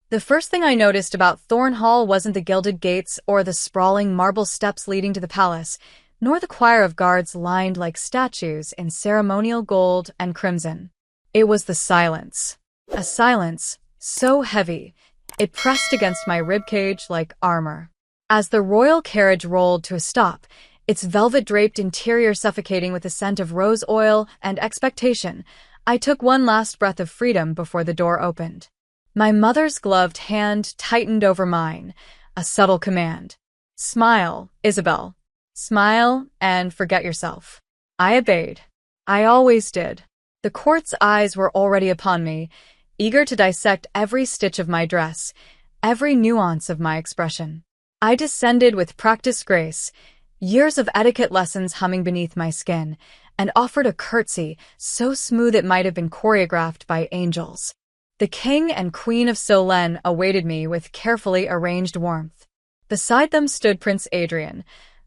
The first thing I noticed about Thorn Hall wasn't the gilded gates or the sprawling marble steps leading to the palace, nor the choir of guards lined like statues in ceremonial gold and crimson. It was the silence. A silence so heavy, it pressed against my ribcage like armor. As the royal carriage rolled to a stop, its velvet-draped interior suffocating with the scent of rose oil and expectation, I took one last breath of freedom before the door opened. My mother's gloved hand tightened over mine, a subtle command. "Smile, Isabel. Smile and forget yourself." I obeyed. I always did. The court's eyes were already upon me, eager to dissect every stitch of my dress, every nuance of my expression. I descended with practiced grace, years of etiquette lessons humming beneath my skin, and offered a curtsy so smooth it might have been choreographed by angels. The king and queen of Solène awaited me with carefully arranged warmth. Beside them stood Prince Adrien,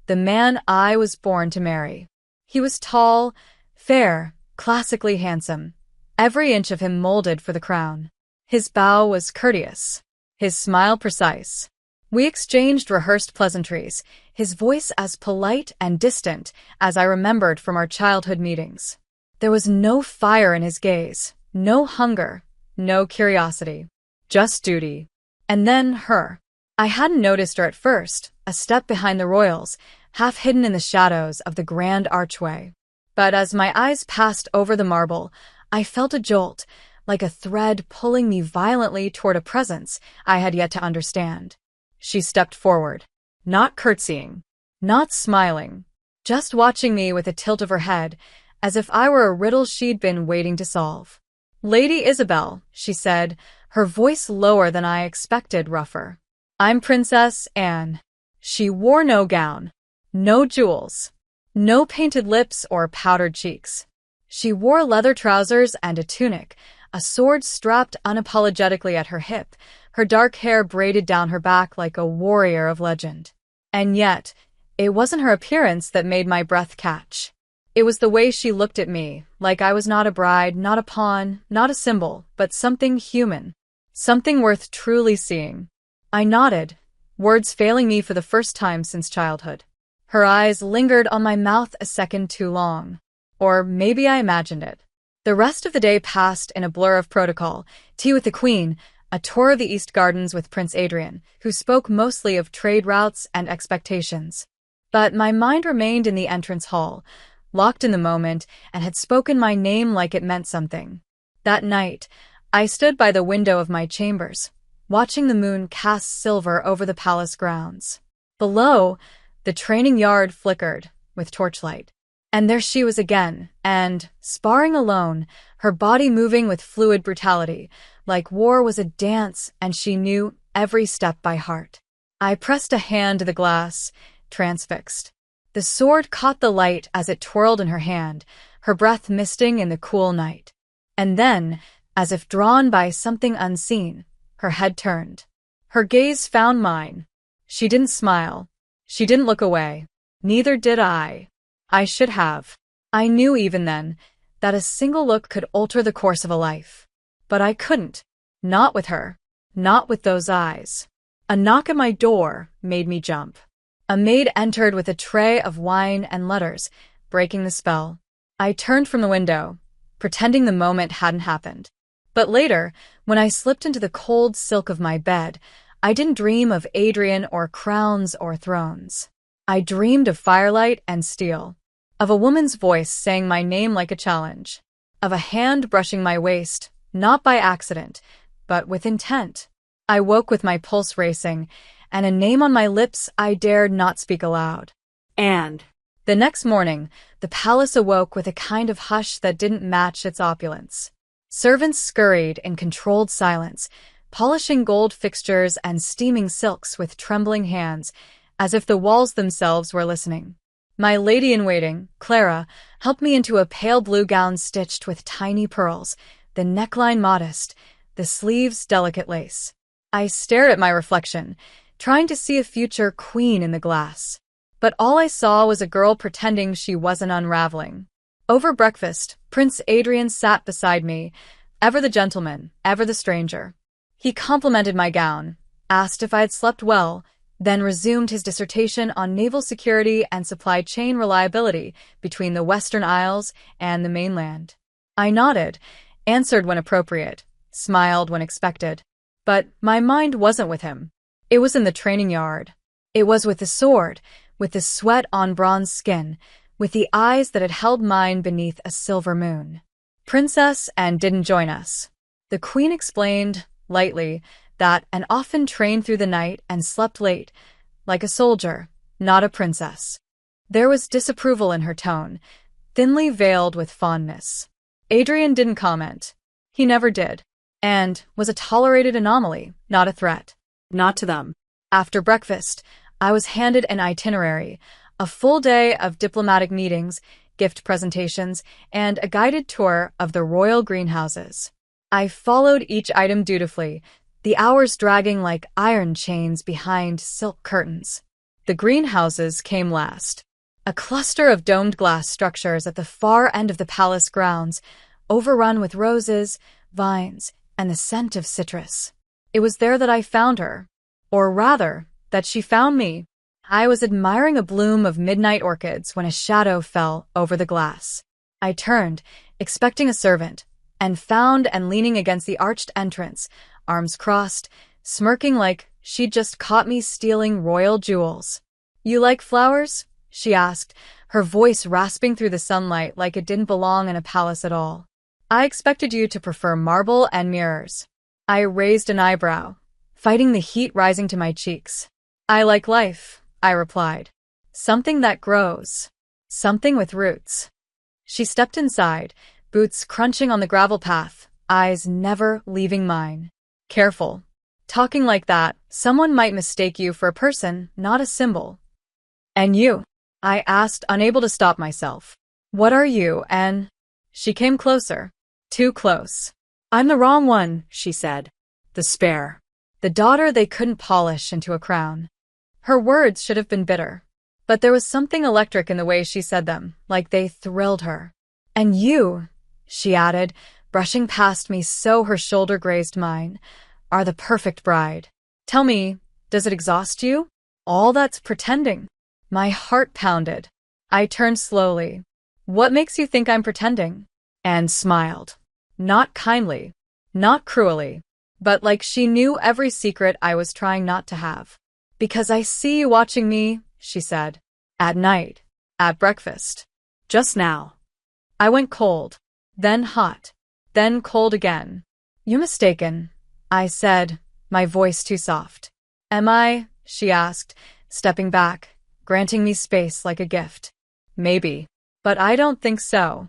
the man I was born to marry. He was tall, fair, classically handsome, every inch of him molded for the crown. His bow was courteous, his smile precise. We exchanged rehearsed pleasantries, his voice as polite and distant as I remembered from our childhood meetings. There was no fire in his gaze, no hunger, no curiosity, just duty. And then her. I hadn't noticed her at first, a step behind the royals, half hidden in the shadows of the grand archway. But as my eyes passed over the marble, I felt a jolt, like a thread pulling me violently toward a presence I had yet to understand. She stepped forward, not curtsying, not smiling, just watching me with a tilt of her head, as if I were a riddle she'd been waiting to solve. "Lady Isabel," she said, her voice lower than I expected, rougher. "I'm Princess Anne." She wore no gown, no jewels, no painted lips or powdered cheeks. She wore leather trousers and a tunic, a sword strapped unapologetically at her hip, her dark hair braided down her back like a warrior of legend. And yet, it wasn't her appearance that made my breath catch. It was the way she looked at me, like I was not a bride, not a pawn, not a symbol, but something human, something worth truly seeing. I nodded, words failing me for the first time since childhood. Her eyes lingered on my mouth a second too long. Or maybe I imagined it. The rest of the day passed in a blur of protocol, tea with the Queen, a tour of the East Gardens with Prince Adrien, who spoke mostly of trade routes and expectations. But my mind remained in the entrance hall, locked in the moment, and had spoken my name like it meant something. That night, I stood by the window of my chambers, watching the moon cast silver over the palace grounds. Below, the training yard flickered with torchlight. And there she was again, and, sparring alone, her body moving with fluid brutality, like war was a dance and she knew every step by heart. I pressed a hand to the glass, transfixed. The sword caught the light as it twirled in her hand, her breath misting in the cool night. And then, as if drawn by something unseen, her head turned. Her gaze found mine. She didn't smile. She didn't look away. Neither did I. I should have. I knew even then that a single look could alter the course of a life. But I couldn't. Not with her. Not with those eyes. A knock at my door made me jump. A maid entered with a tray of wine and letters, breaking the spell. I turned from the window, pretending the moment hadn't happened. But later, when I slipped into the cold silk of my bed, I didn't dream of Adrien or crowns or thrones. I dreamed of firelight and steel, of a woman's voice saying my name like a challenge, of a hand brushing my waist, not by accident, but with intent. I woke with my pulse racing, and a name on my lips I dared not speak aloud. And the next morning, the palace awoke with a kind of hush that didn't match its opulence. Servants scurried in controlled silence, polishing gold fixtures and steaming silks with trembling hands, as if the walls themselves were listening. My lady-in-waiting, Clara, helped me into a pale blue gown stitched with tiny pearls, the neckline modest, the sleeves delicate lace. I stared at my reflection, trying to see a future queen in the glass. But all I saw was a girl pretending she wasn't unraveling. Over breakfast, Prince Adrien sat beside me, ever the gentleman, ever the stranger. He complimented my gown, asked if I had slept well, then resumed his dissertation on naval security and supply chain reliability between the Western Isles and the mainland. I nodded, answered when appropriate, smiled when expected. But my mind wasn't with him. It was in the training yard. It was with the sword, with the sweat on bronze skin, with the eyes that had held mine beneath a silver moon. Princess and didn't join us. The queen explained, lightly, that and often trained through the night and slept late, like a soldier, not a princess. There was disapproval in her tone, thinly veiled with fondness. Adrian didn't comment. He never did, and was a tolerated anomaly, not a threat. Not to them. After breakfast, I was handed an itinerary, a full day of diplomatic meetings, gift presentations, and a guided tour of the royal greenhouses. I followed each item dutifully, the hours dragging like iron chains behind silk curtains. The greenhouses came last. A cluster of domed glass structures at the far end of the palace grounds, overrun with roses, vines, and the scent of citrus. It was there that I found her. Or rather, that she found me. I was admiring a bloom of midnight orchids when a shadow fell over the glass. I turned, expecting a servant, and found and leaning against the arched entrance, arms crossed, smirking like she'd just caught me stealing royal jewels. "You like flowers?" she asked, her voice rasping through the sunlight like it didn't belong in a palace at all. "I expected you to prefer marble and mirrors." I raised an eyebrow, fighting the heat rising to my cheeks. "I like life," I replied. "Something that grows. Something with roots." She stepped inside, boots crunching on the gravel path, eyes never leaving mine. "Careful. Talking like that, someone might mistake you for a person, not a symbol." "And you?" I asked, unable to stop myself. "What are you, and—" She came closer. Too close. "I'm the wrong one," she said. "The spare. The daughter they couldn't polish into a crown." Her words should have been bitter. But there was something electric in the way she said them, like they thrilled her. "And you," she added, brushing past me so her shoulder grazed mine, "are the perfect bride. Tell me, does it exhaust you? All that's pretending." My heart pounded. I turned slowly. "What makes you think I'm pretending?" And smiled. Not kindly, not cruelly, but like she knew every secret I was trying not to have. "Because I see you watching me," she said. "At night, at breakfast, just now." I went cold, then hot, then cold again. "You're mistaken," I said, my voice too soft. "Am I?" she asked, stepping back, granting me space like a gift. "Maybe, but I don't think so."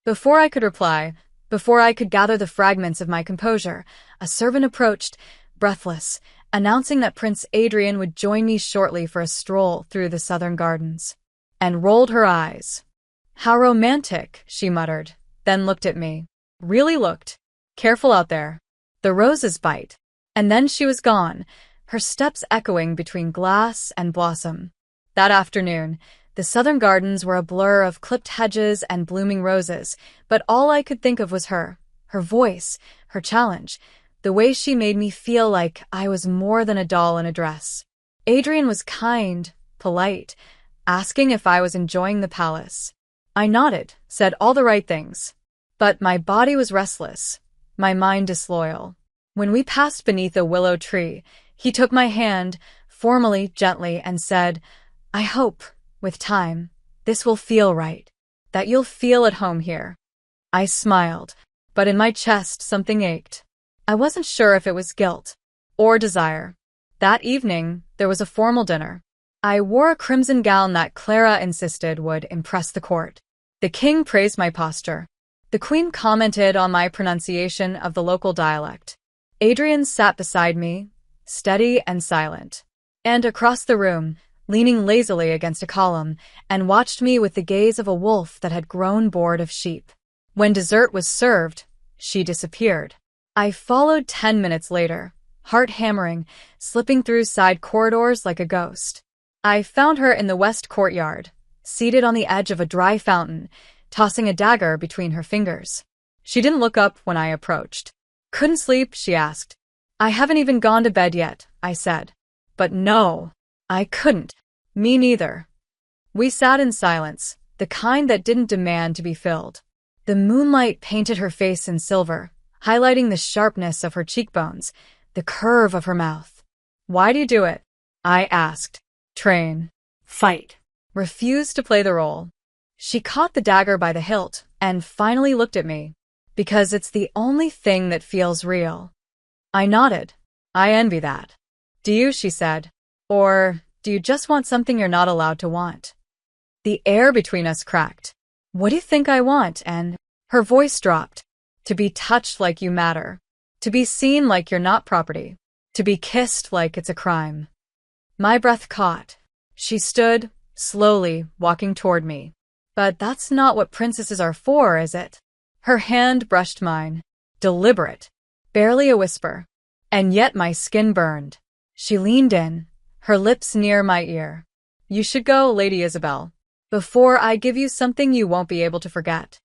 Before I could reply, before I could gather the fragments of my composure, a servant approached, breathless, announcing that Prince Adrian would join me shortly for a stroll through the southern gardens. And rolled her eyes. "How romantic," she muttered, then looked at me. Really looked. "Careful out there. The roses bite." And then she was gone, her steps echoing between glass and blossom. That afternoon, the southern gardens were a blur of clipped hedges and blooming roses, but all I could think of was her voice, her challenge, the way she made me feel like I was more than a doll in a dress. Adrian was kind, polite, asking if I was enjoying the palace. I nodded, said all the right things. But my body was restless, my mind disloyal. When we passed beneath a willow tree, he took my hand, formally, gently, and said, "I hope, with time, this will feel right, that you'll feel at home here." I smiled, but in my chest something ached. I wasn't sure if it was guilt or desire. That evening, there was a formal dinner. I wore a crimson gown that Clara insisted would impress the court. The king praised my posture. The queen commented on my pronunciation of the local dialect. Adrian sat beside me, steady and silent. And across the room, leaning lazily against a column, and watched me with the gaze of a wolf that had grown bored of sheep. When dessert was served, she disappeared. I followed 10 minutes later, heart hammering, slipping through side corridors like a ghost. I found her in the west courtyard, seated on the edge of a dry fountain, tossing a dagger between her fingers. She didn't look up when I approached. "Couldn't sleep?" she asked. I haven't even gone to bed yet, I said. But no, I couldn't. Me neither. We sat in silence, the kind that didn't demand to be filled. The moonlight painted her face in silver, highlighting the sharpness of her cheekbones, the curve of her mouth. Why do you do it? I asked. Train. Fight. Refused to play the role. She caught the dagger by the hilt and finally looked at me. Because it's the only thing that feels real. I nodded. I envy that. Do you? She said. Or do you just want something you're not allowed to want? The air between us cracked. What do you think I want? And her voice dropped. To be touched like you matter. To be seen like you're not property. To be kissed like it's a crime. My breath caught. She stood, slowly, walking toward me. But that's not what princesses are for, is it? Her hand brushed mine. Deliberate. Barely a whisper. And yet my skin burned. She leaned in, her lips near my ear. You should go, Lady Isabel, before I give you something you won't be able to forget.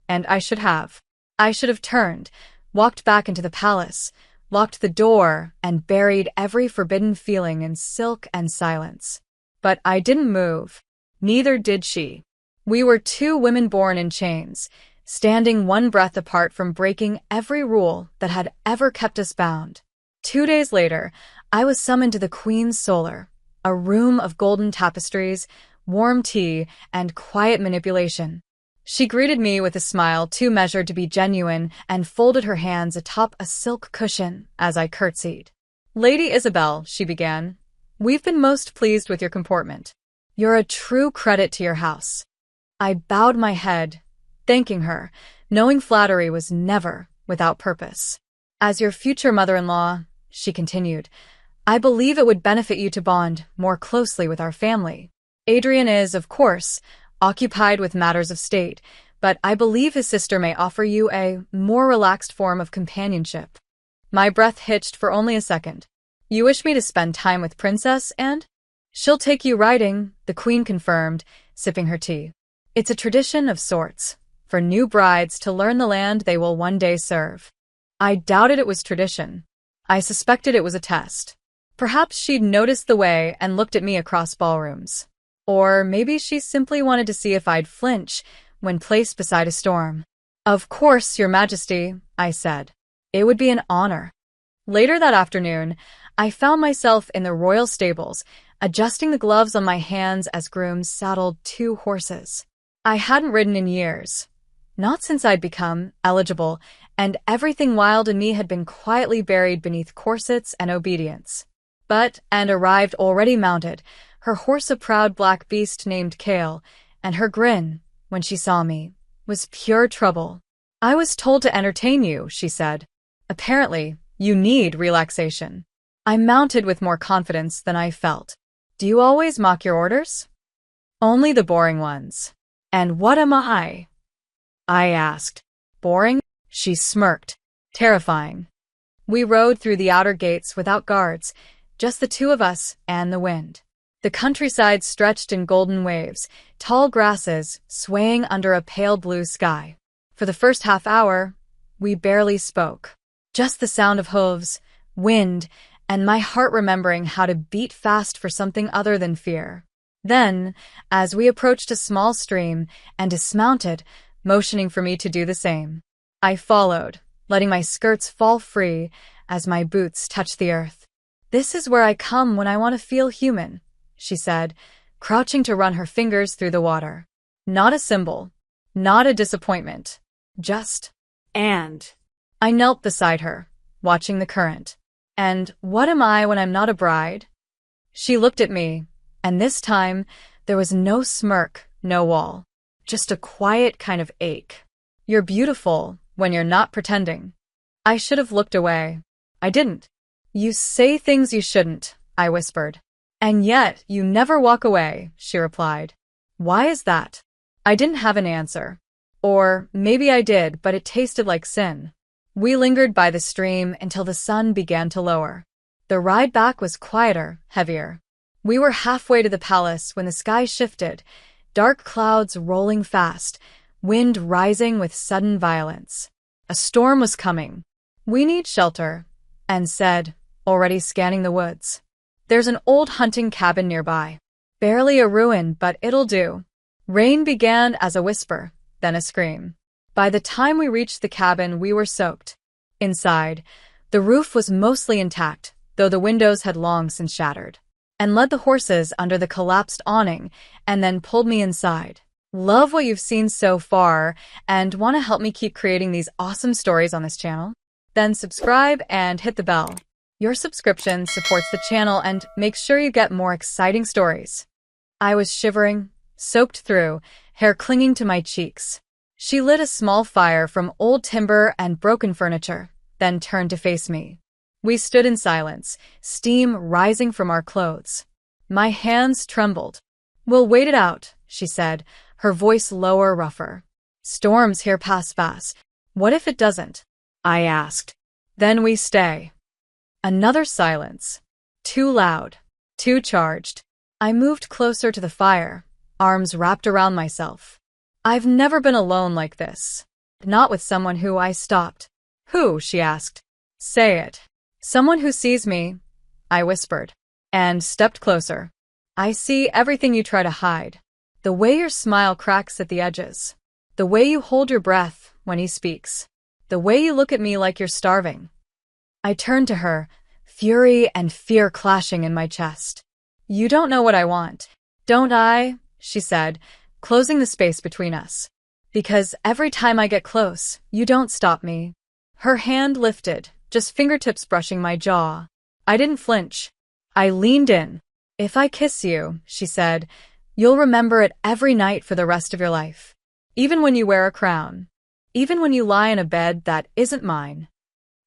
And I should have. I should have turned, walked back into the palace, locked the door, and buried every forbidden feeling in silk and silence. But I didn't move. Neither did she. We were two women born in chains, standing one breath apart from breaking every rule that had ever kept us bound. 2 days later, I was summoned to the Queen's Solar, a room of golden tapestries, warm tea, and quiet manipulation. She greeted me with a smile too measured to be genuine and folded her hands atop a silk cushion as I curtsied. Lady Isabel, she began, we've been most pleased with your comportment. You're a true credit to your house. I bowed my head, thanking her, knowing flattery was never without purpose. As your future mother-in-law, she continued, I believe it would benefit you to bond more closely with our family. Adrian is, of course, occupied with matters of state, but I believe his sister may offer you a more relaxed form of companionship. My breath hitched for only a second. You wish me to spend time with Princess, and? She'll take you riding, the Queen confirmed, sipping her tea. It's a tradition of sorts, for new brides to learn the land they will one day serve. I doubted it was tradition. I suspected it was a test. Perhaps she'd noticed the way and looked at me across ballrooms. Or maybe she simply wanted to see if I'd flinch when placed beside a storm. Of course, Your Majesty, I said. It would be an honor. Later that afternoon, I found myself in the royal stables, adjusting the gloves on my hands as grooms saddled 2 horses. I hadn't ridden in years. Not since I'd become eligible, and everything wild in me had been quietly buried beneath corsets and obedience. But, and arrived already mounted, her horse a proud black beast named Kale, and her grin, when she saw me, was pure trouble. I was told to entertain you, she said. Apparently, you need relaxation. I mounted with more confidence than I felt. Do you always mock your orders? Only the boring ones. And what am I? I asked. Boring? She smirked. Terrifying. We rode through the outer gates without guards, just the 2 of us and the wind. The countryside stretched in golden waves, tall grasses swaying under a pale blue sky. For the first half hour, we barely spoke. Just the sound of hooves, wind, and my heart remembering how to beat fast for something other than fear. Then, as we approached a small stream and dismounted, motioning for me to do the same, I followed, letting my skirts fall free as my boots touched the earth. This is where I come when I want to feel human, she said, crouching to run her fingers through the water. Not a symbol, not a disappointment, just, and. I knelt beside her, watching the current. And what am I when I'm not a bride? She looked at me, and this time there was no smirk, no wall, just a quiet kind of ache. You're beautiful when you're not pretending. I should have looked away. I didn't. You say things you shouldn't, I whispered. And yet you never walk away, she replied. Why is that? I didn't have an answer. Or maybe I did, but it tasted like sin. We lingered by the stream until the sun began to lower. The ride back was quieter, heavier. We were halfway to the palace when the sky shifted, dark clouds rolling fast, wind rising with sudden violence. A storm was coming. We need shelter, and said, already scanning the woods. There's an old hunting cabin nearby. Barely a ruin, but it'll do. Rain began as a whisper, then a scream. By the time we reached the cabin, we were soaked. Inside, the roof was mostly intact, though the windows had long since shattered, and led the horses under the collapsed awning and then pulled me inside. Love what you've seen so far and want to help me keep creating these awesome stories on this channel? Then subscribe and hit the bell. Your subscription supports the channel and makes sure you get more exciting stories. I was shivering, soaked through, hair clinging to my cheeks. She lit a small fire from old timber and broken furniture, then turned to face me. We stood in silence, steam rising from our clothes. My hands trembled. We'll wait it out, she said, her voice lower, rougher. Storms here pass fast. What if it doesn't? I asked. Then we stay. Another silence. Too loud. Too charged. I moved closer to the fire, arms wrapped around myself. I've never been alone like this. Not with someone who I stopped. Who? She asked. Say it. Someone who sees me, I whispered, and stepped closer. I see everything you try to hide. The way your smile cracks at the edges. The way you hold your breath when he speaks. The way you look at me like you're starving. I turned to her, fury and fear clashing in my chest. You don't know what I want, don't I? She said, closing the space between us. Because every time I get close, you don't stop me. Her hand lifted, just fingertips brushing my jaw. I didn't flinch. I leaned in. If I kiss you, she said, you'll remember it every night for the rest of your life. Even when you wear a crown. Even when you lie in a bed that isn't mine.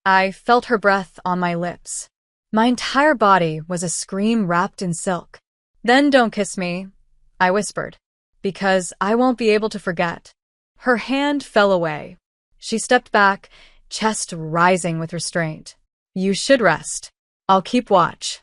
I felt her breath on my lips. My entire body was a scream wrapped in silk. Then don't kiss me, I whispered, because I won't be able to forget. Her hand fell away. She stepped back, chest rising with restraint. You should rest. I'll keep watch.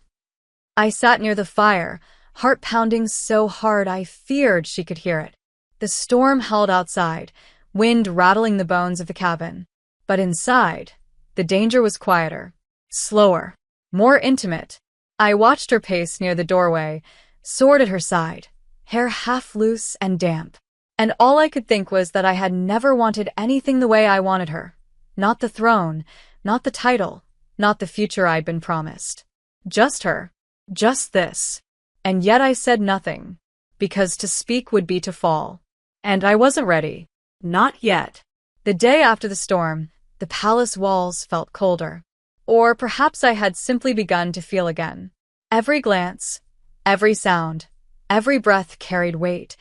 I sat near the fire, heart pounding so hard I feared she could hear it. The storm howled outside, wind rattling the bones of the cabin. But inside, the danger was quieter, slower, more intimate. I watched her pace near the doorway, sword at her side, hair half loose and damp. And all I could think was that I had never wanted anything the way I wanted her. Not the throne, not the title, not the future I'd been promised. Just her. Just this. And yet I said nothing, because to speak would be to fall. And I wasn't ready. Not yet. The day after the storm, the palace walls felt colder. Or perhaps I had simply begun to feel again. Every glance, every sound, every breath carried weight,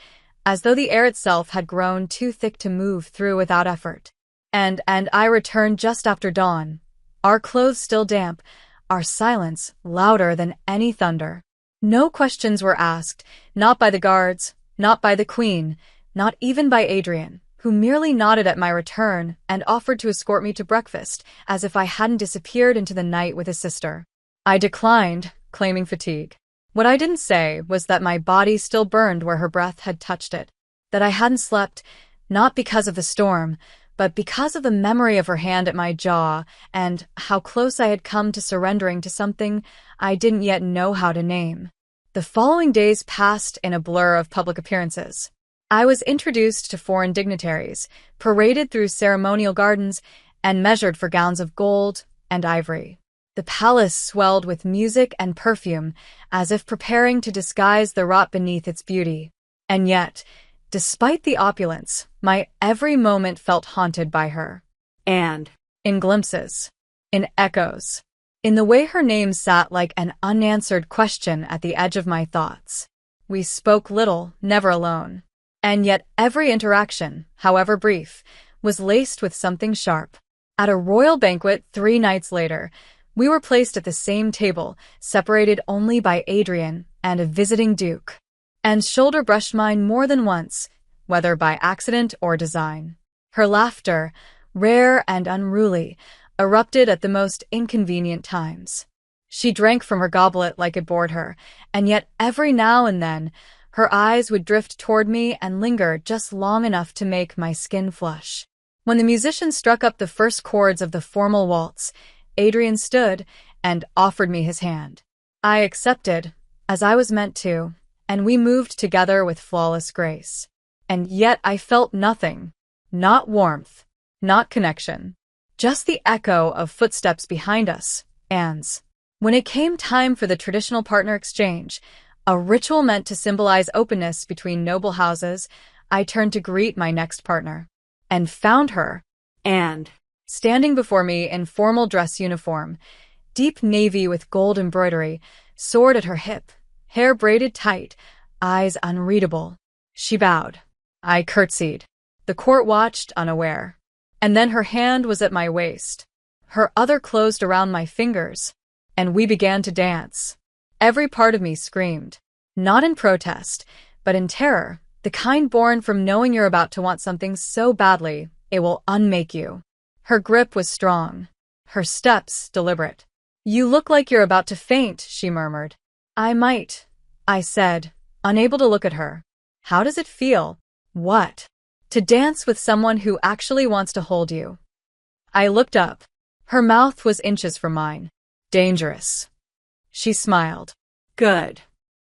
as though the air itself had grown too thick to move through without effort. And I returned just after dawn, our clothes still damp, our silence louder than any thunder. No questions were asked, not by the guards, not by the queen, not even by Adrian, who merely nodded at my return and offered to escort me to breakfast, as if I hadn't disappeared into the night with his sister. I declined, claiming fatigue. What I didn't say was that my body still burned where her breath had touched it, that I hadn't slept, not because of the storm, but because of the memory of her hand at my jaw and how close I had come to surrendering to something I didn't yet know how to name. The following days passed in a blur of public appearances. I was introduced to foreign dignitaries, paraded through ceremonial gardens, and measured for gowns of gold and ivory. The palace swelled with music and perfume, as if preparing to disguise the rot beneath its beauty. And yet, despite the opulence, my every moment felt haunted by her. And, in glimpses, in echoes, in the way her name sat like an unanswered question at the edge of my thoughts. We spoke little, never alone. And yet every interaction, however brief, was laced with something sharp. At a royal banquet 3 nights later, we were placed at the same table, separated only by Adrian and a visiting duke. And shoulder brushed mine more than once, whether by accident or design. Her laughter, rare and unruly, erupted at the most inconvenient times. She drank from her goblet like it bored her, and yet every now and then, her eyes would drift toward me and linger just long enough to make my skin flush. When the musician struck up the first chords of the formal waltz, Adrian stood and offered me his hand. I accepted, as I was meant to, and we moved together with flawless grace. And yet I felt nothing. Not warmth, not connection. Just the echo of footsteps behind us, Anne's. When it came time for the traditional partner exchange, a ritual meant to symbolize openness between noble houses, I turned to greet my next partner. And found her, Anne, standing before me in formal dress uniform, deep navy with gold embroidery, sword at her hip, hair braided tight, eyes unreadable. She bowed. I curtsied. The court watched, unaware. And then her hand was at my waist. Her other closed around my fingers, and we began to dance. Every part of me screamed, not in protest, but in terror, the kind born from knowing you're about to want something so badly, it will unmake you. Her grip was strong, her steps deliberate. You look like you're about to faint, she murmured. I might, I said, unable to look at her. How does it feel? What? To dance with someone who actually wants to hold you. I looked up. Her mouth was inches from mine. Dangerous. She smiled. Good.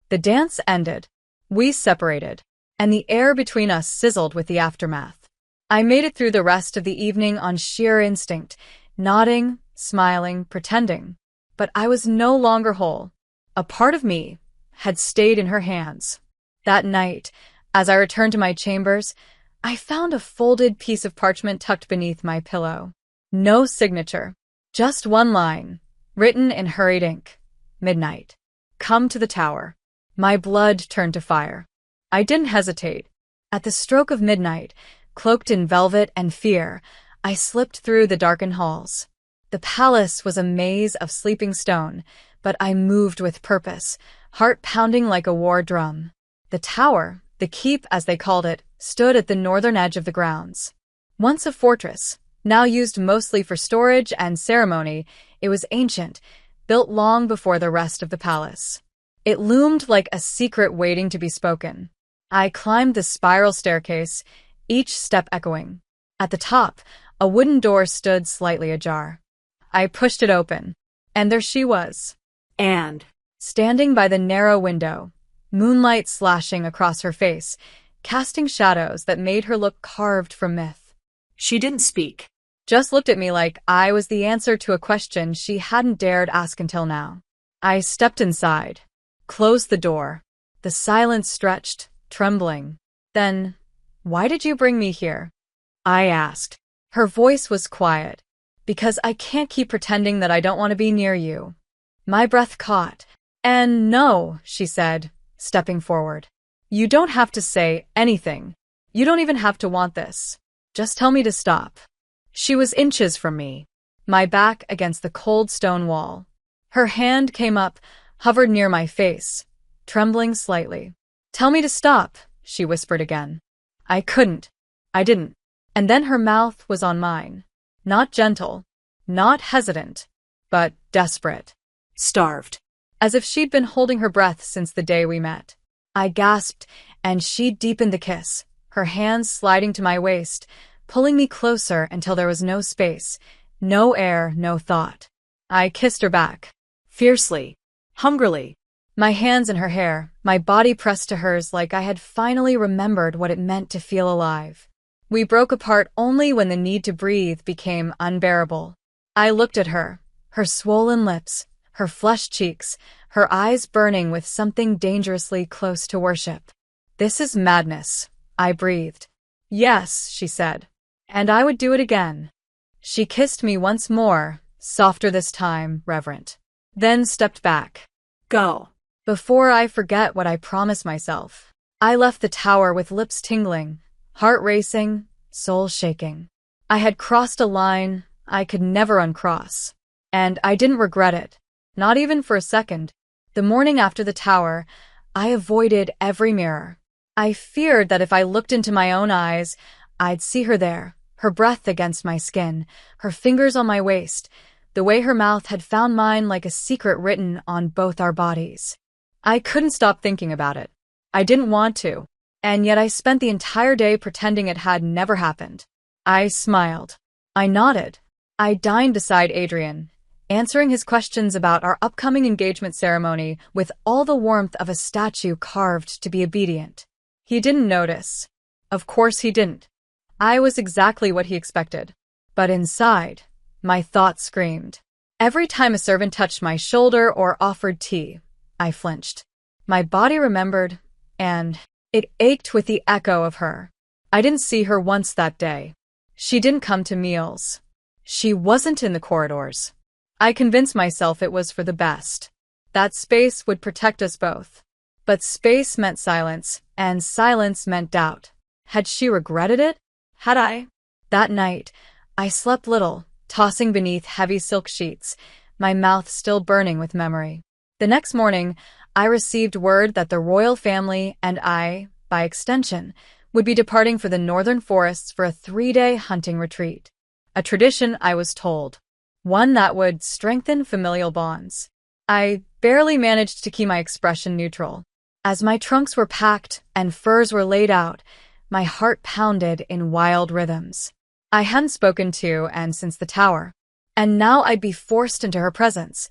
The dance ended. We separated, and the air between us sizzled with the aftermath. I made it through the rest of the evening on sheer instinct, nodding, smiling, pretending. But I was no longer whole. A part of me had stayed in her hands. That night, as I returned to my chambers, I found a folded piece of parchment tucked beneath my pillow. No signature, just one line, written in hurried ink. Midnight. Come to the tower. My blood turned to fire. I didn't hesitate. At the stroke of midnight, cloaked in velvet and fear, I slipped through the darkened halls. The palace was a maze of sleeping stone, but I moved with purpose, heart pounding like a war drum. The tower, the keep as they called it, stood at the northern edge of the grounds. Once a fortress, now used mostly for storage and ceremony, it was ancient, built long before the rest of the palace. It loomed like a secret waiting to be spoken. I climbed the spiral staircase, each step echoing. At the top, a wooden door stood slightly ajar. I pushed it open, and there she was. Anne, standing by the narrow window, moonlight slashing across her face, casting shadows that made her look carved from myth. She didn't speak, just looked at me like I was the answer to a question she hadn't dared ask until now. I stepped inside, closed the door. The silence stretched, trembling. Then, why did you bring me here? I asked. Her voice was quiet. Because I can't keep pretending that I don't want to be near you. My breath caught. And no, she said, stepping forward. You don't have to say anything. You don't even have to want this. Just tell me to stop. She was inches from me, my back against the cold stone wall. Her hand came up, hovered near my face, trembling slightly. Tell me to stop, she whispered again. I couldn't. I didn't. And then her mouth was on mine. Not gentle, not hesitant, but desperate. Starved. As if she'd been holding her breath since the day we met. I gasped, and she deepened the kiss, her hands sliding to my waist, pulling me closer until there was no space, no air, no thought. I kissed her back, fiercely, hungrily, my hands in her hair, my body pressed to hers like I had finally remembered what it meant to feel alive. We broke apart only when the need to breathe became unbearable. I looked at her, her swollen lips, her flushed cheeks, her eyes burning with something dangerously close to worship. This is madness, I breathed. Yes, she said. And I would do it again. She kissed me once more, softer this time, reverent. Then stepped back. Go. Before I forget what I promised myself. I left the tower with lips tingling, heart racing, soul shaking. I had crossed a line I could never uncross. And I didn't regret it. Not even for a second. The morning after the tower, I avoided every mirror. I feared that if I looked into my own eyes, I'd see her there, her breath against my skin, her fingers on my waist, the way her mouth had found mine like a secret written on both our bodies. I couldn't stop thinking about it. I didn't want to, and yet I spent the entire day pretending it had never happened. I smiled. I nodded. I dined beside Adrian, answering his questions about our upcoming engagement ceremony with all the warmth of a statue carved to be obedient. He didn't notice. Of course he didn't. I was exactly what he expected. But inside, my thoughts screamed. Every time a servant touched my shoulder or offered tea, I flinched. My body remembered, and it ached with the echo of her. I didn't see her once that day. She didn't come to meals. She wasn't in the corridors. I convinced myself it was for the best. That space would protect us both. But space meant silence, and silence meant doubt. Had she regretted it? Had I? That night, I slept little, tossing beneath heavy silk sheets, my mouth still burning with memory. The next morning, I received word that the royal family and I, by extension, would be departing for the northern forests for a 3-day hunting retreat. A tradition, I was told. One that would strengthen familial bonds. I barely managed to keep my expression neutral. As my trunks were packed and furs were laid out, my heart pounded in wild rhythms. I hadn't spoken to Anne since the tower, and now I'd be forced into her presence.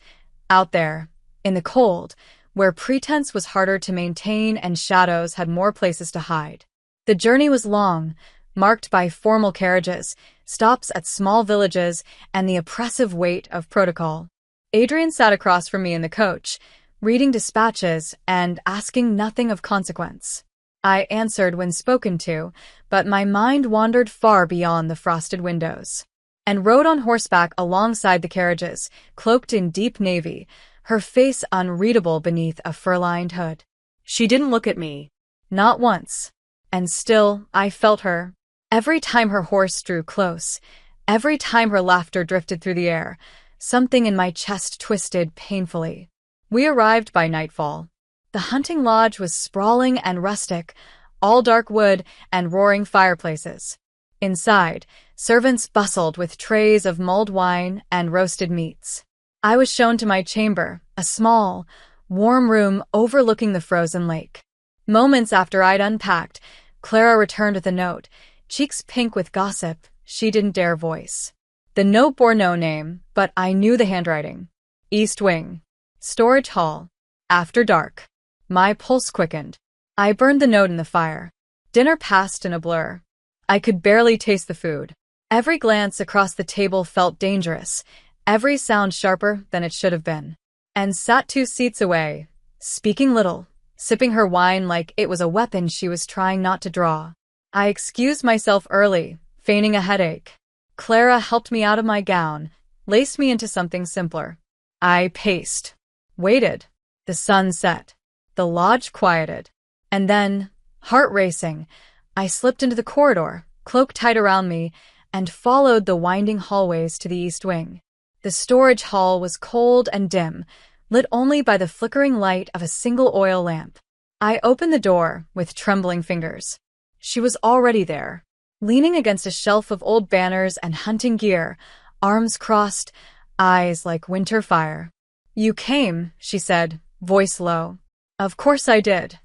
Out there, in the cold, where pretense was harder to maintain and shadows had more places to hide. The journey was long, marked by formal carriages, stops at small villages, and the oppressive weight of protocol. Adrian sat across from me in the coach, reading dispatches and asking nothing of consequence. I answered when spoken to, but my mind wandered far beyond the frosted windows. And rode on horseback alongside the carriages, cloaked in deep navy, her face unreadable beneath a fur-lined hood. She didn't look at me. Not once. And still, I felt her. Every time her horse drew close, every time her laughter drifted through the air, something in my chest twisted painfully. We arrived by nightfall. The hunting lodge was sprawling and rustic, all dark wood and roaring fireplaces. Inside, servants bustled with trays of mulled wine and roasted meats. I was shown to my chamber, a small, warm room overlooking the frozen lake. Moments after I'd unpacked, Clara returned with a note, cheeks pink with gossip she didn't dare voice. The note bore no name, but I knew the handwriting. East Wing. Storage Hall. After dark. My pulse quickened. I burned the note in the fire. Dinner passed in a blur. I could barely taste the food. Every glance across the table felt dangerous, every sound sharper than it should have been. And sat 2 seats away, speaking little, sipping her wine like it was a weapon she was trying not to draw. I excused myself early, feigning a headache. Clara helped me out of my gown, laced me into something simpler. I paced. Waited. The sun set. The lodge quieted. And then, heart racing, I slipped into the corridor, cloak tight around me, and followed the winding hallways to the East Wing. The storage hall was cold and dim, lit only by the flickering light of a single oil lamp. I opened the door with trembling fingers. She was already there, leaning against a shelf of old banners and hunting gear, arms crossed, eyes like winter fire. "You came," she said, voice low. "Of course I did."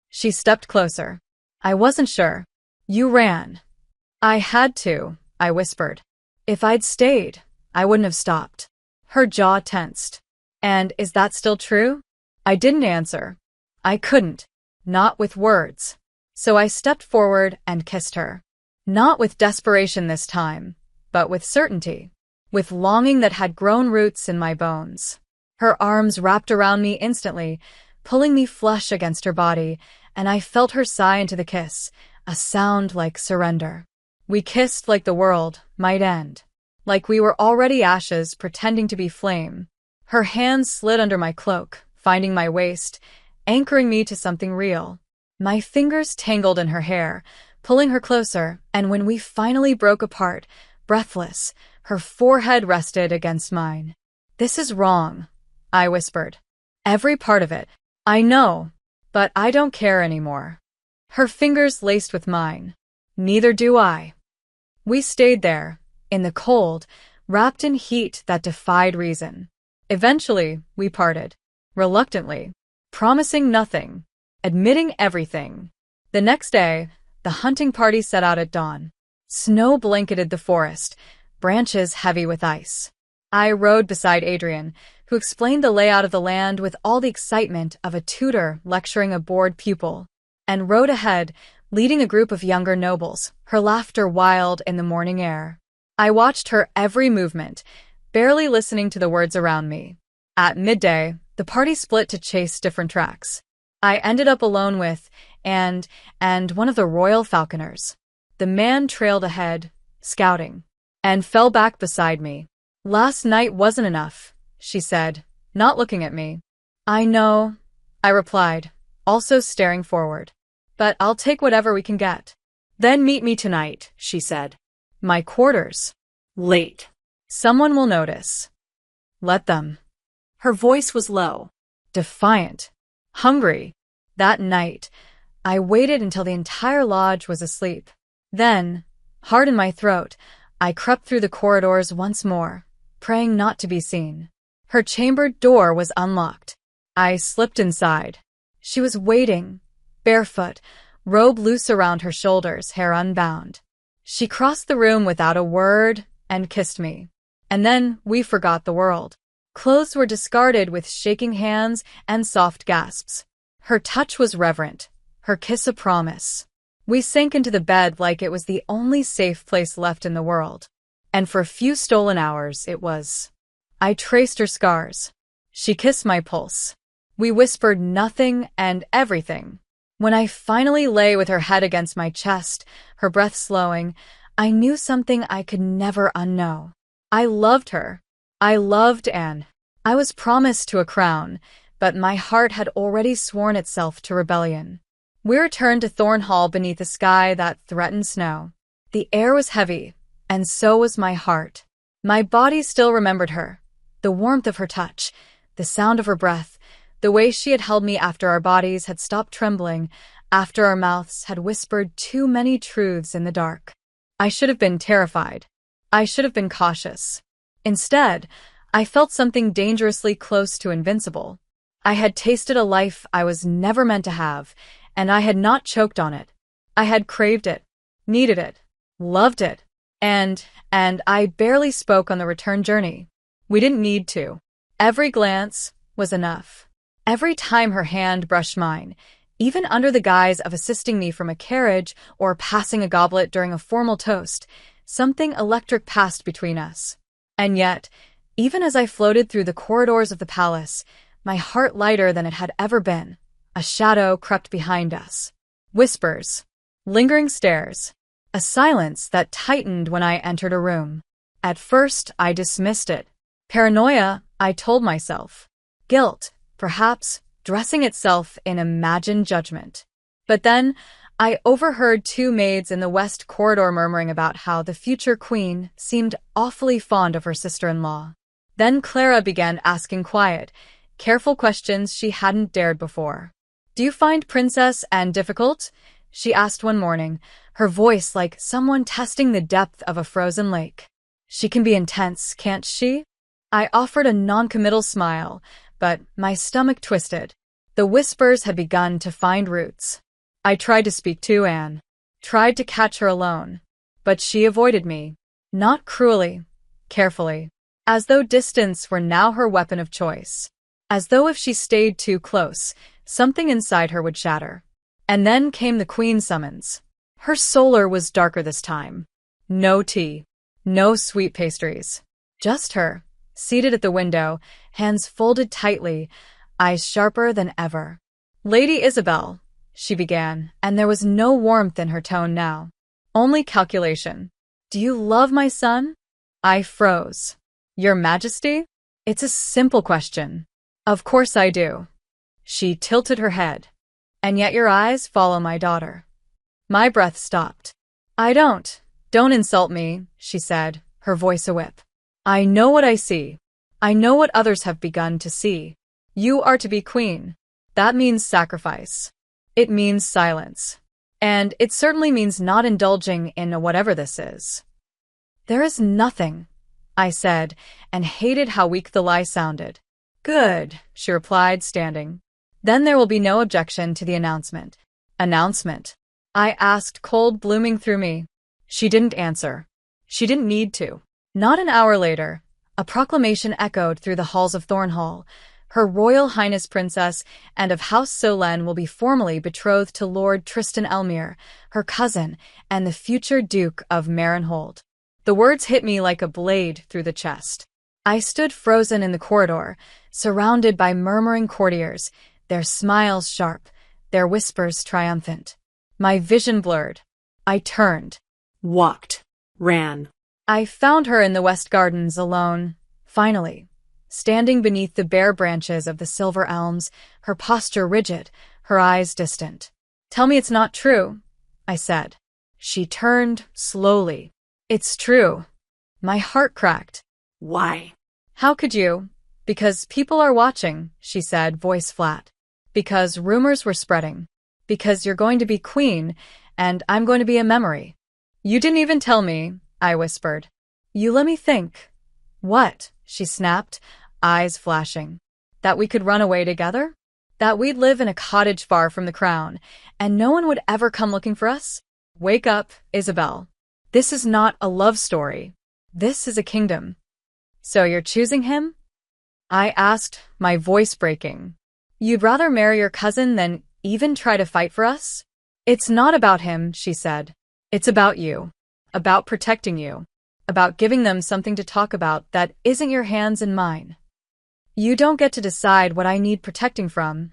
She stepped closer. "I wasn't sure. You ran." "I had to," I whispered. "If I'd stayed, I wouldn't have stopped." Her jaw tensed. "And is that still true?" I didn't answer. I couldn't. Not with words. So I stepped forward and kissed her. Not with desperation this time, but with certainty. With longing that had grown roots in my bones. Her arms wrapped around me instantly, pulling me flush against her body, and I felt her sigh into the kiss, a sound like surrender. We kissed like the world might end. Like we were already ashes pretending to be flame. Her hands slid under my cloak, finding my waist, anchoring me to something real. My fingers tangled in her hair, pulling her closer, and when we finally broke apart, breathless, her forehead rested against mine. "This is wrong," I whispered. "Every part of it. I know, but I don't care anymore." Her fingers laced with mine. "Neither do I." We stayed there, in the cold, wrapped in heat that defied reason. Eventually, we parted. Reluctantly. Promising nothing. Admitting everything. The next day, the hunting party set out at dawn. Snow blanketed the forest, branches heavy with ice. I rode beside Adrian, who explained the layout of the land with all the excitement of a tutor lecturing a bored pupil, and rode ahead, leading a group of younger nobles, her laughter wild in the morning air. I watched her every movement, barely listening to the words around me. At midday, the party split to chase different tracks. I ended up alone with and one of the royal falconers. The man trailed ahead, scouting, and fell back beside me. "Last night wasn't enough," she said, not looking at me. "I know," I replied, also staring forward. "But I'll take whatever we can get." "Then meet me tonight," she said. "My quarters." "Late. Someone will notice." "Let them." Her voice was low, defiant, hungry. That night, I waited until the entire lodge was asleep. Then, heart in my throat, I crept through the corridors once more, praying not to be seen. Her chamber door was unlocked. I slipped inside. She was waiting, barefoot, robe loose around her shoulders, hair unbound. She crossed the room without a word and kissed me. And then we forgot the world. Clothes were discarded with shaking hands and soft gasps. Her touch was reverent, her kiss a promise. We sank into the bed like it was the only safe place left in the world. And for a few stolen hours it was. I traced her scars. She kissed my pulse. We whispered nothing and everything. When I finally lay with her head against my chest, her breath slowing, I knew something I could never unknow. I loved her. I loved Anne. I was promised to a crown, but my heart had already sworn itself to rebellion. We returned to Thornhall beneath a sky that threatened snow. The air was heavy, and so was my heart. My body still remembered her, the warmth of her touch, the sound of her breath, the way she had held me after our bodies had stopped trembling, after our mouths had whispered too many truths in the dark. I should have been terrified. I should have been cautious. Instead, I felt something dangerously close to invincible. I had tasted a life I was never meant to have, and I had not choked on it. I had craved it, needed it, loved it, and I barely spoke on the return journey. We didn't need to. Every glance was enough. Every time her hand brushed mine, even under the guise of assisting me from a carriage or passing a goblet during a formal toast, something electric passed between us. And yet, even as I floated through the corridors of the palace, my heart lighter than it had ever been, a shadow crept behind us. Whispers, lingering stares, a silence that tightened when I entered a room. At first, I dismissed it. Paranoia, I told myself. Guilt, perhaps, dressing itself in imagined judgment. But then, I overheard two maids in the west corridor murmuring about how the future queen seemed awfully fond of her sister-in-law. Then Clara began asking quiet, careful questions she hadn't dared before. "Do you find Princess Anne difficult?" she asked one morning, her voice like someone testing the depth of a frozen lake. "She can be intense, can't she?" I offered a non-committal smile, but my stomach twisted. The whispers had begun to find roots. I tried to speak to Anne, tried to catch her alone, but she avoided me. Not cruelly, carefully, as though distance were now her weapon of choice. As though if she stayed too close, something inside her would shatter. And then came the Queen's summons. Her solar was darker this time. No tea, no sweet pastries. Just her, seated at the window, hands folded tightly, eyes sharper than ever. "Lady Isabel," she began, and there was no warmth in her tone now. Only calculation. "Do you love my son?" I froze. "Your Majesty?" "It's a simple question." "Of course I do." She tilted her head. "And yet your eyes follow my daughter." My breath stopped. Don't insult me," she said, her voice a whip. "I know what I see. I know what others have begun to see. You are to be queen. That means sacrifice. It means silence. And it certainly means not indulging in whatever this is." "There is nothing," I said, and hated how weak the lie sounded. "Good," she replied, standing. "Then there will be no objection to the announcement." "Announcement?" I asked, cold blooming through me. She didn't answer. She didn't need to. Not an hour later, A proclamation echoed through the halls of Thornhall. Her Royal Highness Princess and of House Solène will be formally betrothed to Lord Tristan Elmire, her cousin, and the future Duke of Marenhold. The words hit me like a blade through the chest. I stood frozen in the corridor, surrounded by murmuring courtiers, their smiles sharp, their whispers triumphant. My vision blurred. I turned. Walked. Ran. I found her in the West Gardens alone, finally. Standing beneath the bare branches of the silver elms, her posture rigid, her eyes distant. "Tell me it's not true," I said. She turned slowly. "It's true." My heart cracked. Why? "How could you?" "Because people are watching," she said, voice flat. "Because rumors were spreading. Because you're going to be queen, and I'm going to be a memory." "You didn't even tell me," I whispered. "You let me think." "What?" she snapped, eyes flashing. "That we could run away together? That we'd live in a cottage far from the crown, and no one would ever come looking for us? Wake up, Isabel. This is not a love story. This is a kingdom." "So you're choosing him?" I asked, my voice breaking. "You'd rather marry your cousin than even try to fight for us?" "It's not about him," she said. "It's about you. About protecting you. About giving them something to talk about that isn't your hands and mine." "You don't get to decide what I need protecting from,"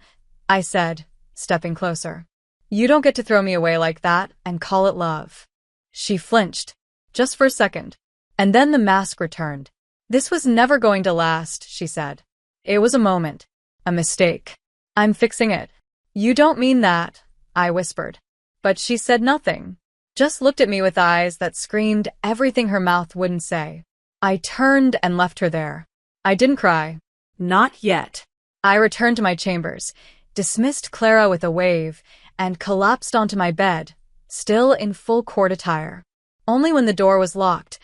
I said, stepping closer. "You don't get to throw me away like that and call it love." She flinched, just for a second, and then the mask returned. "This was never going to last," she said. "It was a moment, a mistake. I'm fixing it." "You don't mean that," I whispered. But she said nothing, just looked at me with eyes that screamed everything her mouth wouldn't say. I turned and left her there. I didn't cry. Not yet. I returned to my chambers, dismissed Clara with a wave, and collapsed onto my bed, still in full court attire. Only when the door was locked,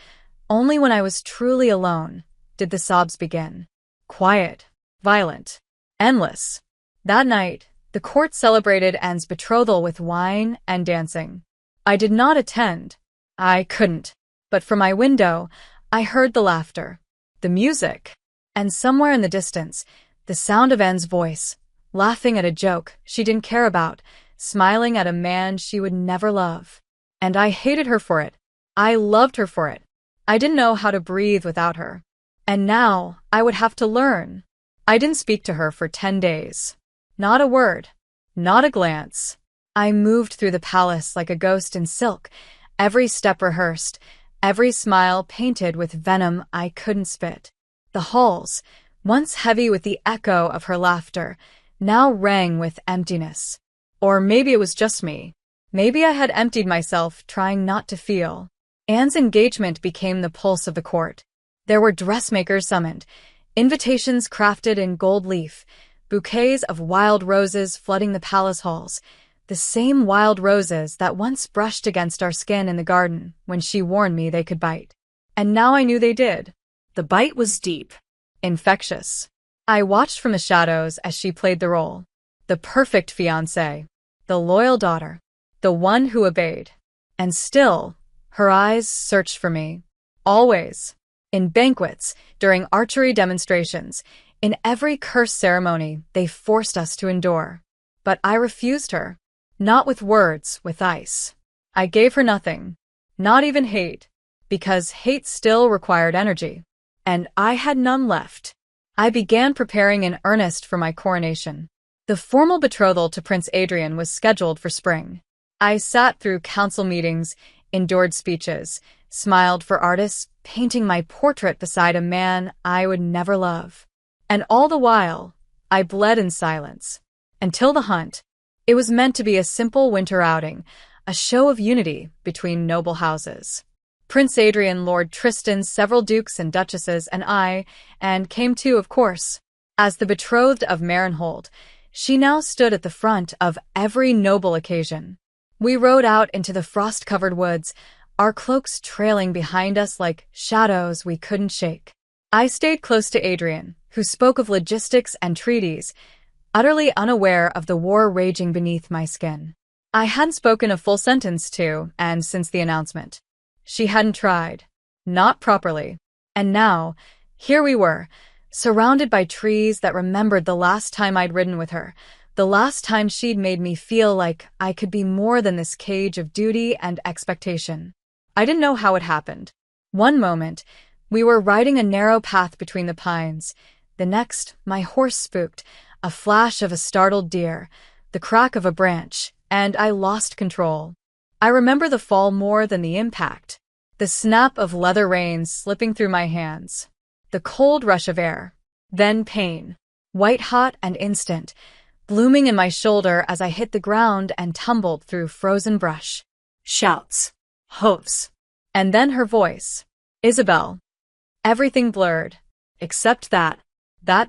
only when I was truly alone, did the sobs begin. Quiet, violent, endless. That night, the court celebrated Anne's betrothal with wine and dancing. I did not attend. I couldn't. But from my window, I heard the laughter, the music, and somewhere in the distance, the sound of Anne's voice, laughing at a joke she didn't care about, smiling at a man she would never love. And I hated her for it. I loved her for it. I didn't know how to breathe without her. And now I would have to learn. I didn't speak to her for 10 days. Not a word. Not a glance. I moved through the palace like a ghost in silk, every step rehearsed, every smile painted with venom I couldn't spit. The halls, once heavy with the echo of her laughter, now rang with emptiness. Or maybe it was just me. Maybe I had emptied myself trying not to feel. Anne's engagement became the pulse of the court. There were dressmakers summoned, invitations crafted in gold leaf, bouquets of wild roses flooding the palace halls, the same wild roses that once brushed against our skin in the garden when she warned me they could bite. And now I knew they did. The bite was deep. Infectious. I watched from the shadows as she played the role. The perfect fiancée. The loyal daughter. The one who obeyed. And still, her eyes searched for me. Always. In banquets, during archery demonstrations, in every cursed ceremony they forced us to endure. But I refused her. Not with words, with ice. I gave her nothing. Not even hate. Because hate still required energy. And I had none left. I began preparing in earnest for my coronation. The formal betrothal to Prince Adrian was scheduled for spring. I sat through council meetings, endured speeches, smiled for artists, painting my portrait beside a man I would never love. And all the while, I bled in silence. Until the hunt. It was meant to be a simple winter outing, a show of unity between noble houses. Prince Adrian, Lord Tristan, several dukes and duchesses, and I, and came too, of course. As the betrothed of Marenhold, she now stood at the front of every noble occasion. We rode out into the frost-covered woods, our cloaks trailing behind us like shadows we couldn't shake. I stayed close to Adrian, who spoke of logistics and treaties, utterly unaware of the war raging beneath my skin. I hadn't spoken a full sentence to Anne since the announcement. She hadn't tried. Not properly. And now, Here we were, surrounded by trees that remembered the last time I'd ridden with her, the last time she'd made me feel like I could be more than this cage of duty and expectation. I didn't know how it happened. One moment, we were riding a narrow path between the pines. The next, my horse spooked, a flash of a startled deer, the crack of a branch, and I lost control. I remember the fall more than the impact. The snap of leather reins slipping through my hands. The cold rush of air. Then pain. White-hot and instant, blooming in my shoulder as I hit the ground and tumbled through frozen brush. Shouts. Hoofs. And then her voice. Isabel. Everything blurred. Except that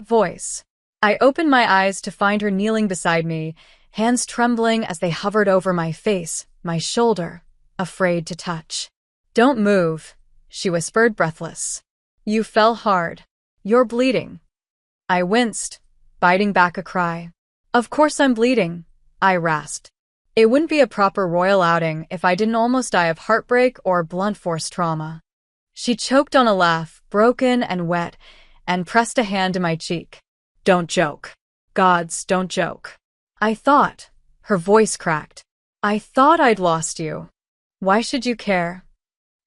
voice. I opened my eyes to find her kneeling beside me, hands trembling as they hovered over my face, my shoulder, afraid to touch. Don't move, she whispered, breathless. You fell hard. You're bleeding. I winced, biting back a cry. Of course I'm bleeding, I rasped. It wouldn't be a proper royal outing if I didn't almost die of heartbreak or blunt force trauma. She choked on a laugh, broken and wet, and pressed a hand to my cheek. Don't joke. Gods, don't joke. I thought. Her voice cracked. I thought I'd lost you. Why should you care?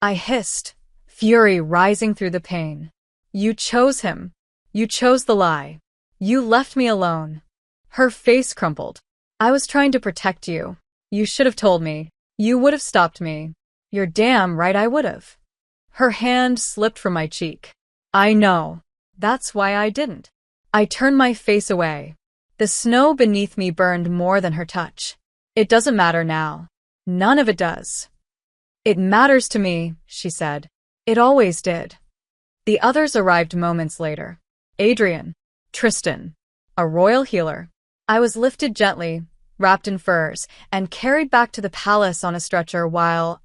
I hissed, fury rising through the pain. You chose him. You chose the lie. You left me alone. Her face crumpled. I was trying to protect you. You should have told me. You would have stopped me. You're damn right I would have. Her hand slipped from my cheek. I know. That's why I didn't. I turned my face away. The snow beneath me burned more than her touch. It doesn't matter now. None of it does. It matters to me, she said. It always did. The others arrived moments later. Adrian. Tristan. A royal healer. I was lifted gently, wrapped in furs, and carried back to the palace on a stretcher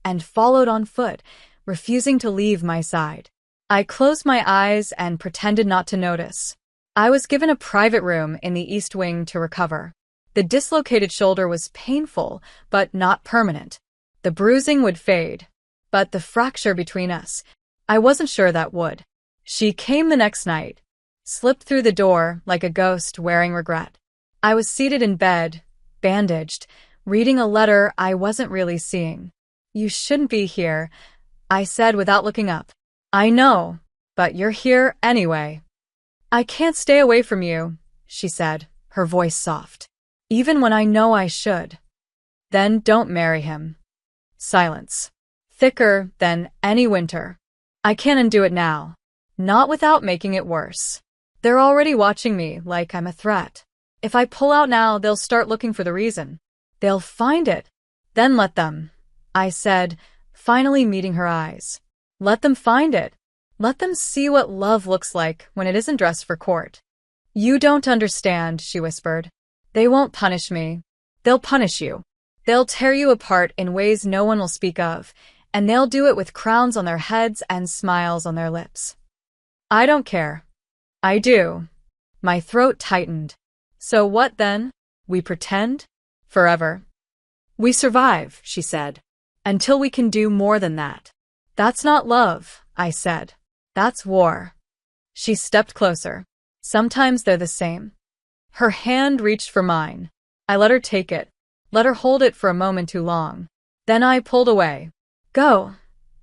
and followed on foot, refusing to leave my side. I closed my eyes and pretended not to notice. I was given a private room in the East Wing to recover. The dislocated shoulder was painful, but not permanent. The bruising would fade. But the fracture between us, I wasn't sure that would. She came the next night, slipped through the door like a ghost wearing regret. I was seated in bed, bandaged, reading a letter I wasn't really seeing. You shouldn't be here, I said without looking up. I know, but you're here anyway. I can't stay away from you, she said, her voice soft. Even when I know I should. Then don't marry him. Silence. Thicker than any winter. I can't undo it now. Not without making it worse. They're already watching me like I'm a threat. If I pull out now, they'll start looking for the reason. They'll find it. Then let them, I said, finally meeting her eyes. Let them find it. Let them see what love looks like when it isn't dressed for court. You don't understand, she whispered. They won't punish me. They'll punish you. They'll tear you apart in ways no one will speak of, and they'll do it with crowns on their heads and smiles on their lips. I don't care. I do. My throat tightened. So what then? We pretend? Forever. We survive, she said. Until we can do more than that. That's not love, I said. That's war. She stepped closer. Sometimes they're the same. Her hand reached for mine. I let her take it. Let her hold it for a moment too long. Then I pulled away. Go,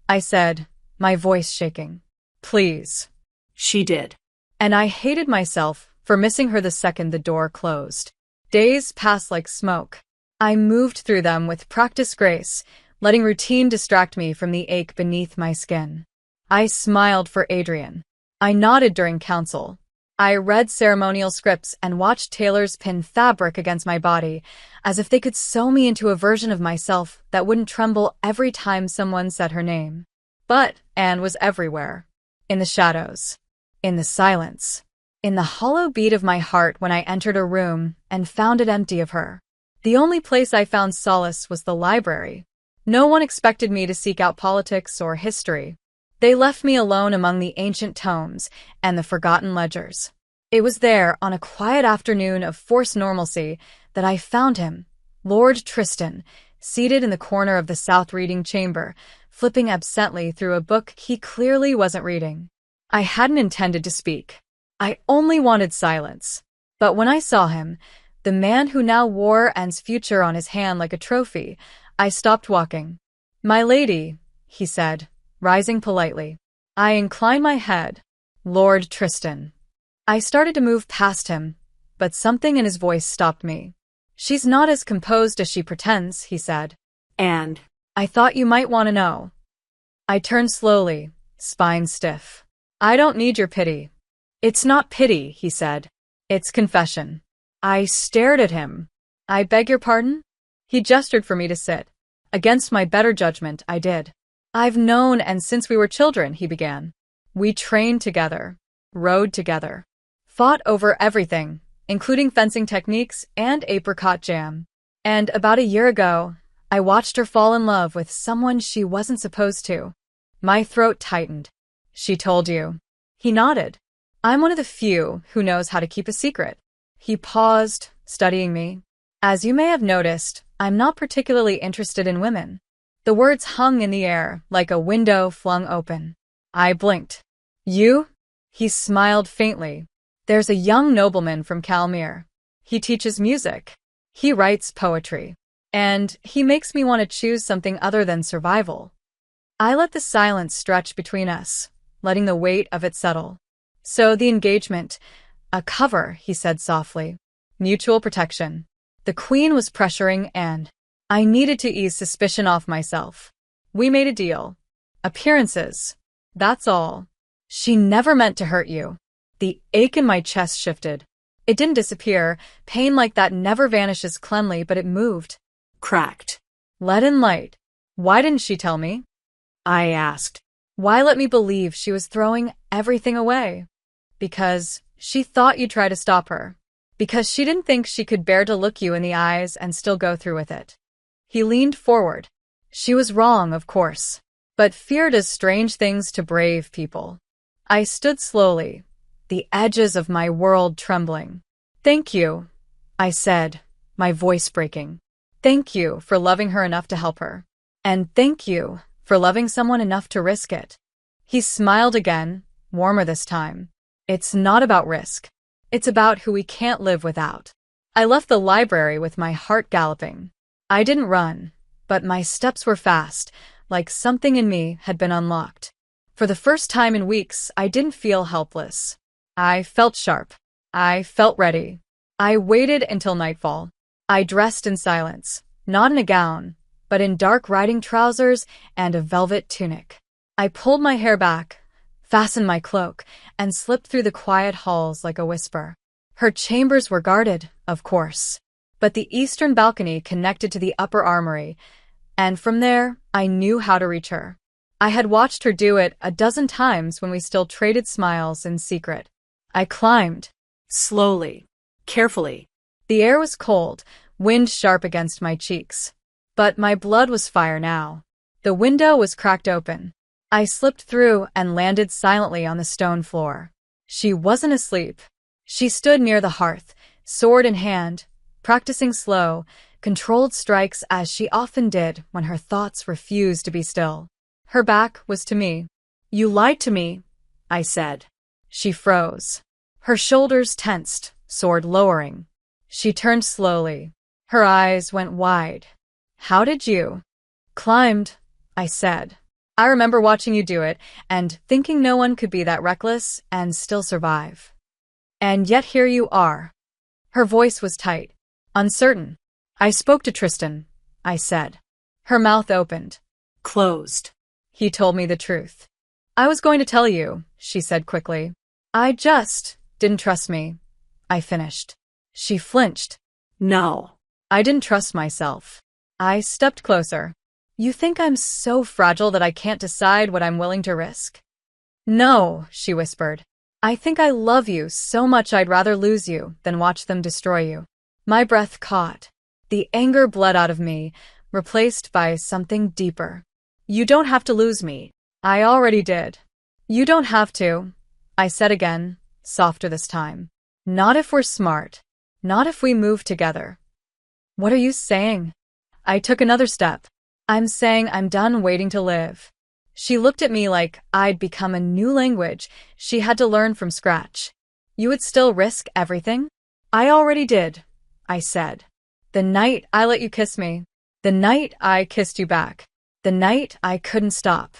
I said, my voice shaking. Please. She did. And I hated myself for missing her the second the door closed. Days passed like smoke. I moved through them with practiced grace, letting routine distract me from the ache beneath my skin. I smiled for Adrian. I nodded during council. I read ceremonial scripts and watched tailors pin fabric against my body, as if they could sew me into a version of myself that wouldn't tremble every time someone said her name. But Anne was everywhere. In the shadows. In the silence. In the hollow beat of my heart when I entered a room and found it empty of her. The only place I found solace was the library. No one expected me to seek out politics or history. They left me alone among the ancient tomes and the forgotten ledgers. It was there, on a quiet afternoon of forced normalcy, that I found him, Lord Tristan, seated in the corner of the south reading chamber, flipping absently through a book he clearly wasn't reading. I hadn't intended to speak. I only wanted silence. But when I saw him, the man who now wore Anne's future on his hand like a trophy, I stopped walking. "My lady," he said, rising politely. I inclined my head. "Lord Tristan." I started to move past him, but something in his voice stopped me. "She's not as composed as she pretends," he said. "And "I thought you might want to know." I turned slowly, spine stiff. "I don't need your pity." "It's not pity," he said. "It's confession." I stared at him. "I beg your pardon?" He gestured for me to sit. Against my better judgment, I did. "I've known and since we were children," he began. "We trained together, rode together, fought over everything, including fencing techniques and apricot jam. And about a year ago, I watched her fall in love with someone she wasn't supposed to." My throat tightened. "She told you?" He nodded. "I'm one of the few who knows how to keep a secret." He paused, studying me. "As you may have noticed, I'm not particularly interested in women." The words hung in the air like a window flung open. I blinked. "You?" He smiled faintly. "There's a young nobleman from Calmere. He teaches music. He writes poetry. And he makes me want to choose something other than survival." I let the silence stretch between us, letting the weight of it settle. "So the engagement, a cover," he said softly. "Mutual protection." The Queen was pressuring and I needed to ease suspicion off myself. "We made a deal. Appearances. That's all. She never meant to hurt you." The ache in my chest shifted. It didn't disappear. Pain like that never vanishes cleanly, but it moved. Cracked. "Let in light. Why didn't she tell me?" I asked. "Why let me believe she was throwing everything away?" "Because she thought you'd try to stop her. Because she didn't think she could bear to look you in the eyes and still go through with it." He leaned forward. "She was wrong, of course. But fear does strange things to brave people." I stood slowly, the edges of my world trembling. "Thank you," I said, my voice breaking. "Thank you for loving her enough to help her. And thank you for loving someone enough to risk it." He smiled again, warmer this time. "It's not about risk. It's about who we can't live without." I left the library with my heart galloping. I didn't run, but my steps were fast, like something in me had been unlocked. For the first time in weeks, I didn't feel helpless. I felt sharp. I felt ready. I waited until nightfall. I dressed in silence, not in a gown, but in dark riding trousers and a velvet tunic. I pulled my hair back, fastened my cloak, and slipped through the quiet halls like a whisper. Her chambers were guarded, of course, but the eastern balcony connected to the upper armory, and from there, I knew how to reach her. I had watched her do it a dozen times when we still traded smiles in secret. I climbed. Slowly, carefully. The air was cold, wind sharp against my cheeks. But my blood was fire now. The window was cracked open. I slipped through and landed silently on the stone floor. She wasn't asleep. She stood near the hearth, sword in hand, practicing slow, controlled strikes as she often did when her thoughts refused to be still. Her back was to me. "You lied to me," I said. She froze. Her shoulders tensed, sword lowering. She turned slowly. Her eyes went wide. "How did you?" "Climbed," I said. "I remember watching you do it and thinking no one could be that reckless and still survive. And yet here you are." Her voice was tight, uncertain. "I spoke to Tristan," I said. Her mouth opened. Closed. "He told me the truth." "I was going to tell you," she said quickly. "I just didn't trust me," I finished. She flinched. "No." I didn't trust myself. I stepped closer. "You think I'm so fragile that I can't decide what I'm willing to risk?" "No," she whispered. "I think I love you so much I'd rather lose you than watch them destroy you." My breath caught. The anger bled out of me, replaced by something deeper. "You don't have to lose me." I already did. "You don't have to," I said again, softer this time. "Not if we're smart. Not if we move together." "What are you saying?" I took another step. "I'm saying I'm done waiting to live. She looked at me like I'd become a new language she had to learn from scratch. You would still risk everything? I already did, I said. The night I let you kiss me. The night I kissed you back. The night I couldn't stop.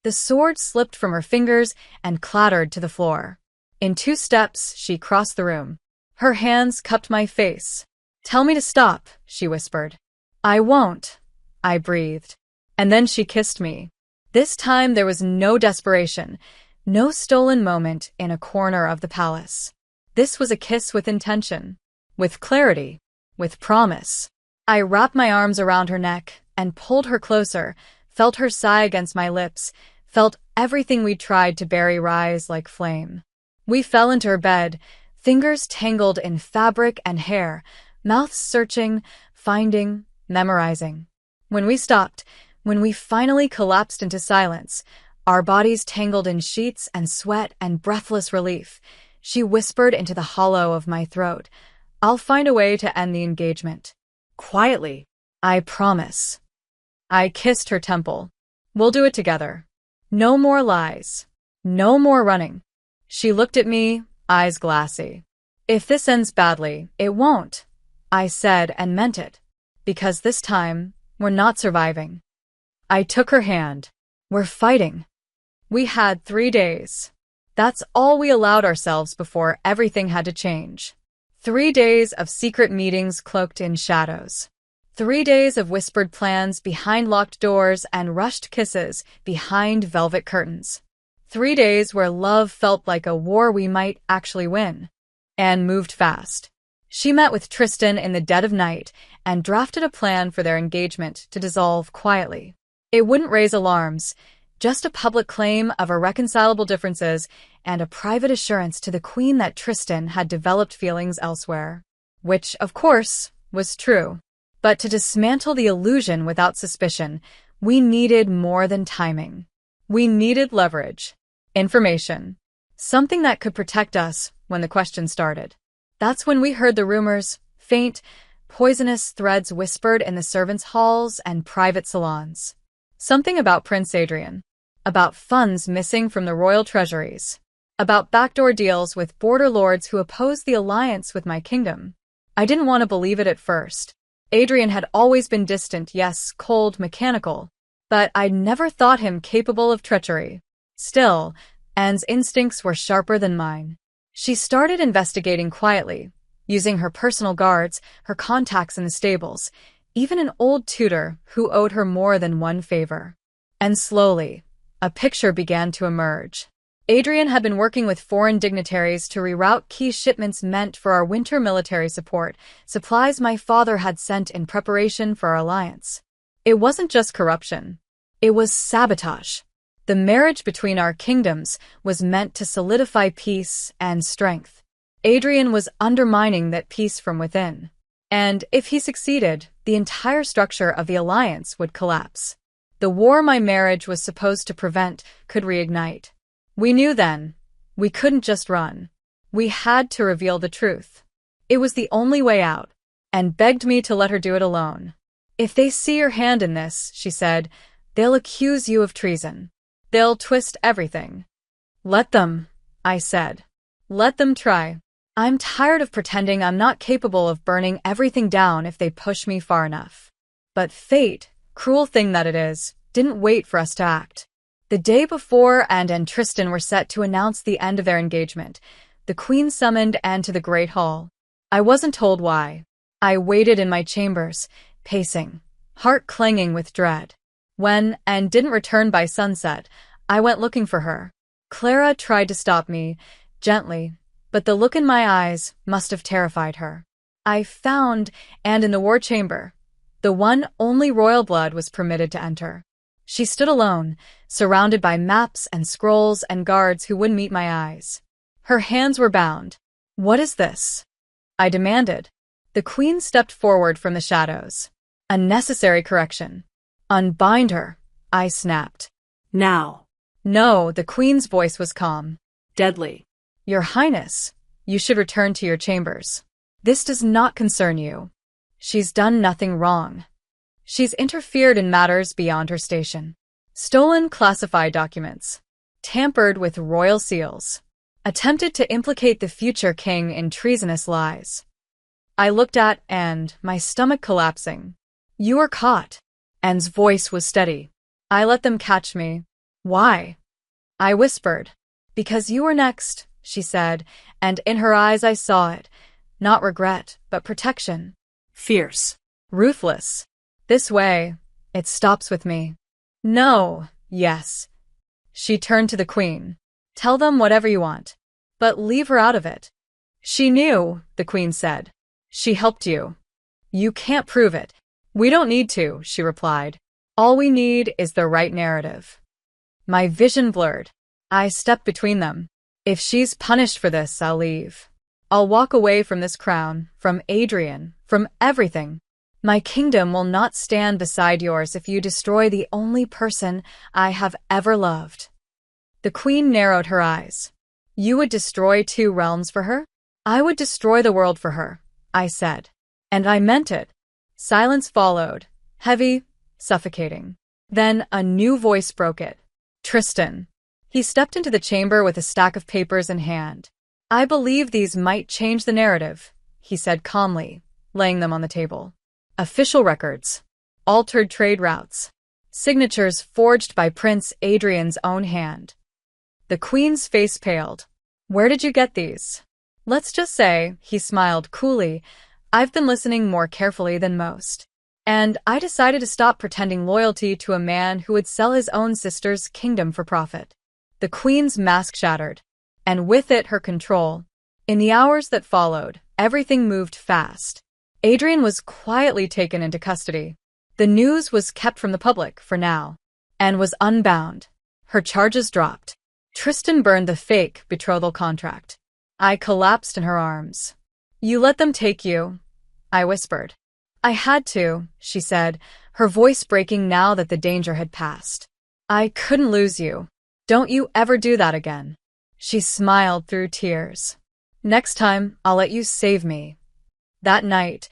The sword slipped from her fingers and clattered to the floor. In 2 steps, she crossed the room. Her hands cupped my face. Tell me to stop, she whispered. I won't, I breathed. And then she kissed me. This time there was no desperation, no stolen moment in a corner of the palace. This was a kiss with intention, with clarity, with promise. I wrapped my arms around her neck and pulled her closer, felt her sigh against my lips, felt everything we'd tried to bury rise like flame. We fell into her bed, fingers tangled in fabric and hair, mouths searching, finding, memorizing. When we stopped, when we finally collapsed into silence, our bodies tangled in sheets and sweat and breathless relief, she whispered into the hollow of my throat, I'll find a way to end the engagement. Quietly, I promise. I kissed her temple. We'll do it together. No more lies. No more running. She looked at me, eyes glassy. If this ends badly, it won't, I said and meant it. Because this time, we're not surviving. I took her hand. We're fighting. We had 3 days. That's all we allowed ourselves before everything had to change. 3 days of secret meetings cloaked in shadows. 3 days of whispered plans behind locked doors and rushed kisses behind velvet curtains. 3 days where love felt like a war we might actually win. Anne moved fast. She met with Tristan in the dead of night and drafted a plan for their engagement to dissolve quietly. It wouldn't raise alarms, just a public claim of irreconcilable differences and a private assurance to the queen that Tristan had developed feelings elsewhere. Which, of course, was true. But to dismantle the illusion without suspicion, we needed more than timing. We needed leverage. Information. Something that could protect us when the question started. That's when we heard the rumors, faint, poisonous threads whispered in the servants' halls and private salons. Something about Prince Adrian. About funds missing from the royal treasuries. About backdoor deals with border lords who opposed the alliance with my kingdom. I didn't want to believe it at first. Adrian had always been distant, yes, cold, mechanical. But I'd never thought him capable of treachery. Still, Anne's instincts were sharper than mine. She started investigating quietly, using her personal guards, her contacts in the stables, even an old tutor who owed her more than one favor. And slowly, a picture began to emerge. Adrian had been working with foreign dignitaries to reroute key shipments meant for our winter military support, supplies my father had sent in preparation for our alliance. It wasn't just corruption. It was sabotage. The marriage between our kingdoms was meant to solidify peace and strength. Adrian was undermining that peace from within. And if he succeeded, the entire structure of the alliance would collapse. The war my marriage was supposed to prevent could reignite. We knew then, we couldn't just run. We had to reveal the truth. It was the only way out, and begged me to let her do it alone. If they see your hand in this, she said, they'll accuse you of treason. They'll twist everything. Let them, I said. Let them try. I'm tired of pretending I'm not capable of burning everything down if they push me far enough. But fate, cruel thing that it is, didn't wait for us to act. The day before Anne and Tristan were set to announce the end of their engagement, the Queen summoned Anne to the Great Hall. I wasn't told why. I waited in my chambers, pacing, heart clanging with dread. When Anne didn't return by sunset, I went looking for her. Clara tried to stop me, gently, but the look in my eyes must have terrified her. I found Anne in the war chamber. The one only royal blood was permitted to enter. She stood alone, surrounded by maps and scrolls and guards who wouldn't meet my eyes. Her hands were bound. What is this? I demanded. The Queen stepped forward from the shadows. A necessary correction. Unbind her, I snapped. Now. No, the Queen's voice was calm. Deadly. Your Highness, you should return to your chambers. This does not concern you. She's done nothing wrong. She's interfered in matters beyond her station. Stolen classified documents. Tampered with royal seals. Attempted to implicate the future king in treasonous lies. I looked at Anne, my stomach collapsing. You were caught. Anne's voice was steady. I let them catch me. Why? I whispered. Because you were next, she said, and in her eyes I saw it. Not regret, but protection. Fierce. Ruthless. This way, it stops with me. No, yes. She turned to the queen. Tell them whatever you want, but leave her out of it. She knew, the queen said. She helped you. You can't prove it. We don't need to, she replied. All we need is the right narrative. My vision blurred. I stepped between them. If she's punished for this, I'll leave. I'll walk away from this crown, from Adrian, from everything. My kingdom will not stand beside yours if you destroy the only person I have ever loved. The queen narrowed her eyes. You would destroy 2 realms for her? I would destroy the world for her, I said. And I meant it. Silence followed, heavy, suffocating. Then a new voice broke it. Tristan. He stepped into the chamber with a stack of papers in hand. I believe these might change the narrative, he said calmly, laying them on the table. Official records. Altered trade routes. Signatures forged by Prince Adrian's own hand. The queen's face paled. Where did you get these? Let's just say, he smiled coolly, I've been listening more carefully than most. And I decided to stop pretending loyalty to a man who would sell his own sister's kingdom for profit. The queen's mask shattered, and with it her control. In the hours that followed, everything moved fast. Adrian was quietly taken into custody. The news was kept from the public, for now. Anne was unbound. Her charges dropped. Tristan burned the fake betrothal contract. I collapsed in her arms. You let them take you, I whispered. I had to, she said, her voice breaking now that the danger had passed. I couldn't lose you. Don't you ever do that again. She smiled through tears. Next time, I'll let you save me. That night,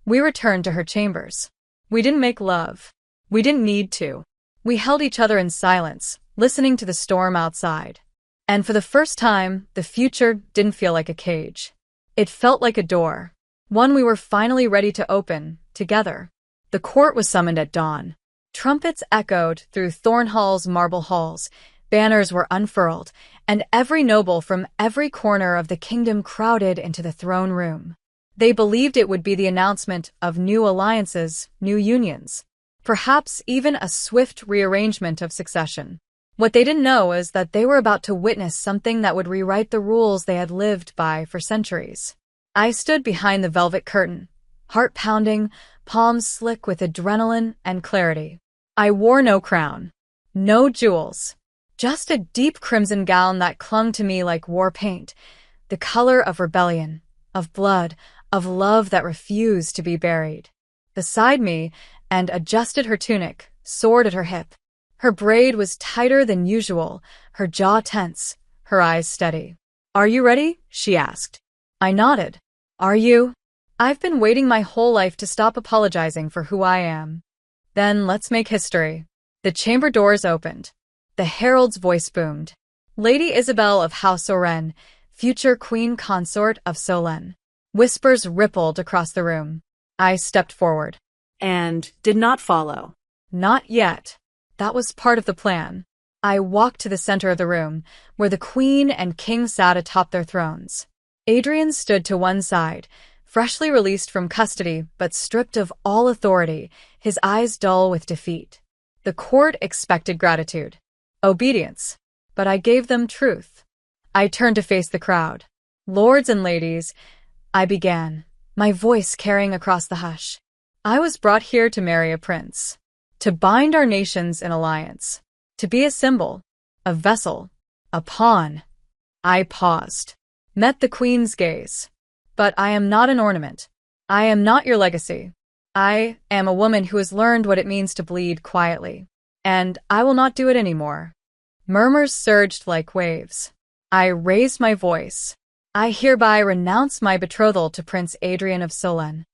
we returned to her chambers. We didn't make love. We didn't need to. We held each other in silence, listening to the storm outside. And for the first time, the future didn't feel like a cage. It felt like a door, one we were finally ready to open, together. The court was summoned at dawn. Trumpets echoed through Thornhall's marble halls, banners were unfurled, and every noble from every corner of the kingdom crowded into the throne room. They believed it would be the announcement of new alliances, new unions, perhaps even a swift rearrangement of succession. What they didn't know is that they were about to witness something that would rewrite the rules they had lived by for centuries. I stood behind the velvet curtain, heart pounding, palms slick with adrenaline and clarity. I wore no crown, no jewels, just a deep crimson gown that clung to me like war paint, the color of rebellion, of blood, of love that refused to be buried. Beside me, and adjusted her tunic, sword at her hip. Her braid was tighter than usual, her jaw tense, her eyes steady. Are you ready? She asked. I nodded. Are you? I've been waiting my whole life to stop apologizing for who I am. Then let's make history. The chamber doors opened. The herald's voice boomed. Lady Isabel of House Oren, future queen consort of Solène. Whispers rippled across the room. I stepped forward. And did not follow. Not yet. That was part of the plan. I walked to the center of the room, where the queen and king sat atop their thrones. Adrian stood to one side, freshly released from custody but stripped of all authority, his eyes dull with defeat. The court expected gratitude, obedience, but I gave them truth. I turned to face the crowd. Lords and ladies, I began, my voice carrying across the hush. I was brought here to marry a prince, to bind our nations in alliance, to be a symbol, a vessel, a pawn. I paused, met the queen's gaze. But I am not an ornament. I am not your legacy. I am a woman who has learned what it means to bleed quietly. And I will not do it anymore. Murmurs surged like waves. I raised my voice. I hereby renounce my betrothal to Prince Adrian of Solène.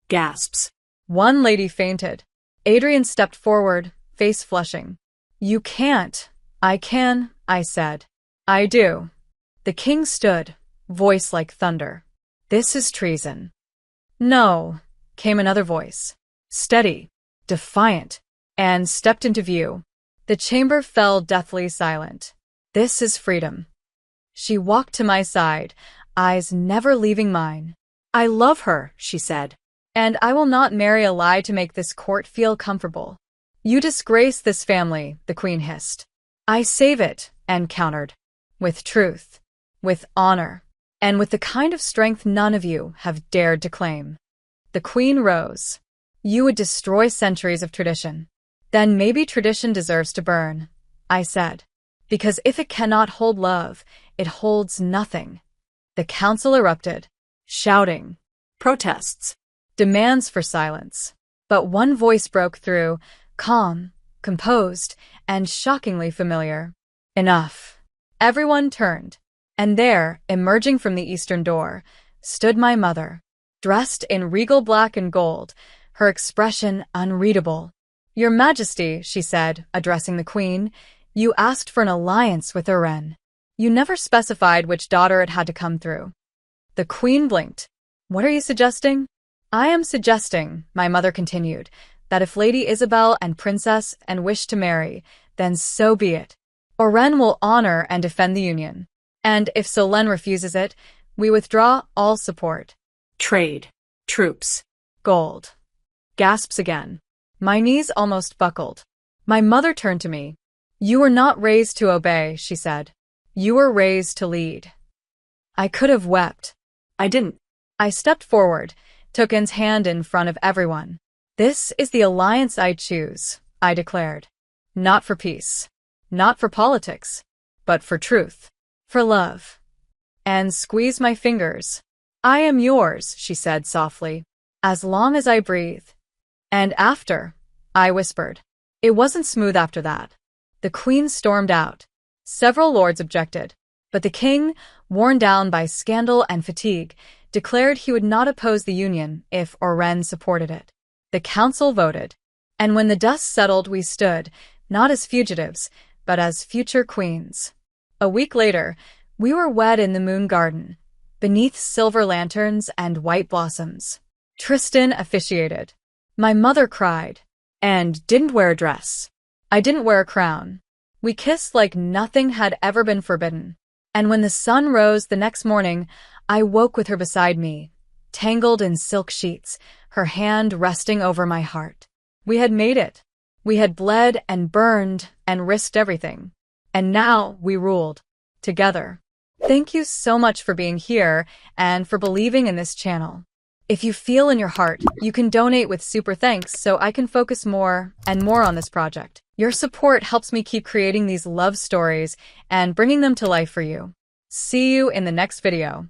Gasps. One lady fainted. Adrian stepped forward, face flushing. You can't. I can, I said. I do. The king stood, voice like thunder. This is treason. No, came another voice, steady, defiant, and stepped into view. The chamber fell deathly silent. This is freedom. She walked to my side, eyes never leaving mine. I love her, she said. And I will not marry a lie to make this court feel comfortable. You disgrace this family, the queen hissed. I save it, and countered. With truth, with honor, and with the kind of strength none of you have dared to claim. The queen rose. You would destroy centuries of tradition. Then maybe tradition deserves to burn, I said. Because if it cannot hold love, it holds nothing. The council erupted, shouting. Protests. Demands for silence. But one voice broke through, calm, composed, and shockingly familiar. Enough. Everyone turned, and there, emerging from the eastern door, stood my mother, dressed in regal black and gold, her expression unreadable. Your Majesty, she said, addressing the queen, you asked for an alliance with Oren. You never specified which daughter it had to come through. The queen blinked. What are you suggesting? I am suggesting, my mother continued, that if Lady Isabel and Princess and wish to marry, then so be it. Oren will honor and defend the union. And if Solène refuses it, we withdraw all support. Trade. Troops. Gold. Gasps again. My knees almost buckled. My mother turned to me. You were not raised to obey, she said. You were raised to lead. I could have wept. I didn't. I stepped forward, took Anne's hand in front of everyone. This is the alliance I choose, I declared. Not for peace. Not for politics. But for truth. For love. Anne squeezed my fingers. I am yours, she said softly. As long as I breathe. And after, I whispered. It wasn't smooth after that. The queen stormed out. Several lords objected. But the king, worn down by scandal and fatigue, declared he would not oppose the union if Oren supported it. The council voted. And when the dust settled, we stood, not as fugitives, but as future queens. A week later, we were wed in the moon garden, beneath silver lanterns and white blossoms. Tristan officiated. My mother cried, and didn't wear a dress. I didn't wear a crown. We kissed like nothing had ever been forbidden. And when the sun rose the next morning, I woke with her beside me, tangled in silk sheets, her hand resting over my heart. We had made it. We had bled and burned and risked everything. And now we ruled. Together. Thank you so much for being here and for believing in this channel. If you feel in your heart, you can donate with super thanks so I can focus more and more on this project. Your support helps me keep creating these love stories and bringing them to life for you. See you in the next video.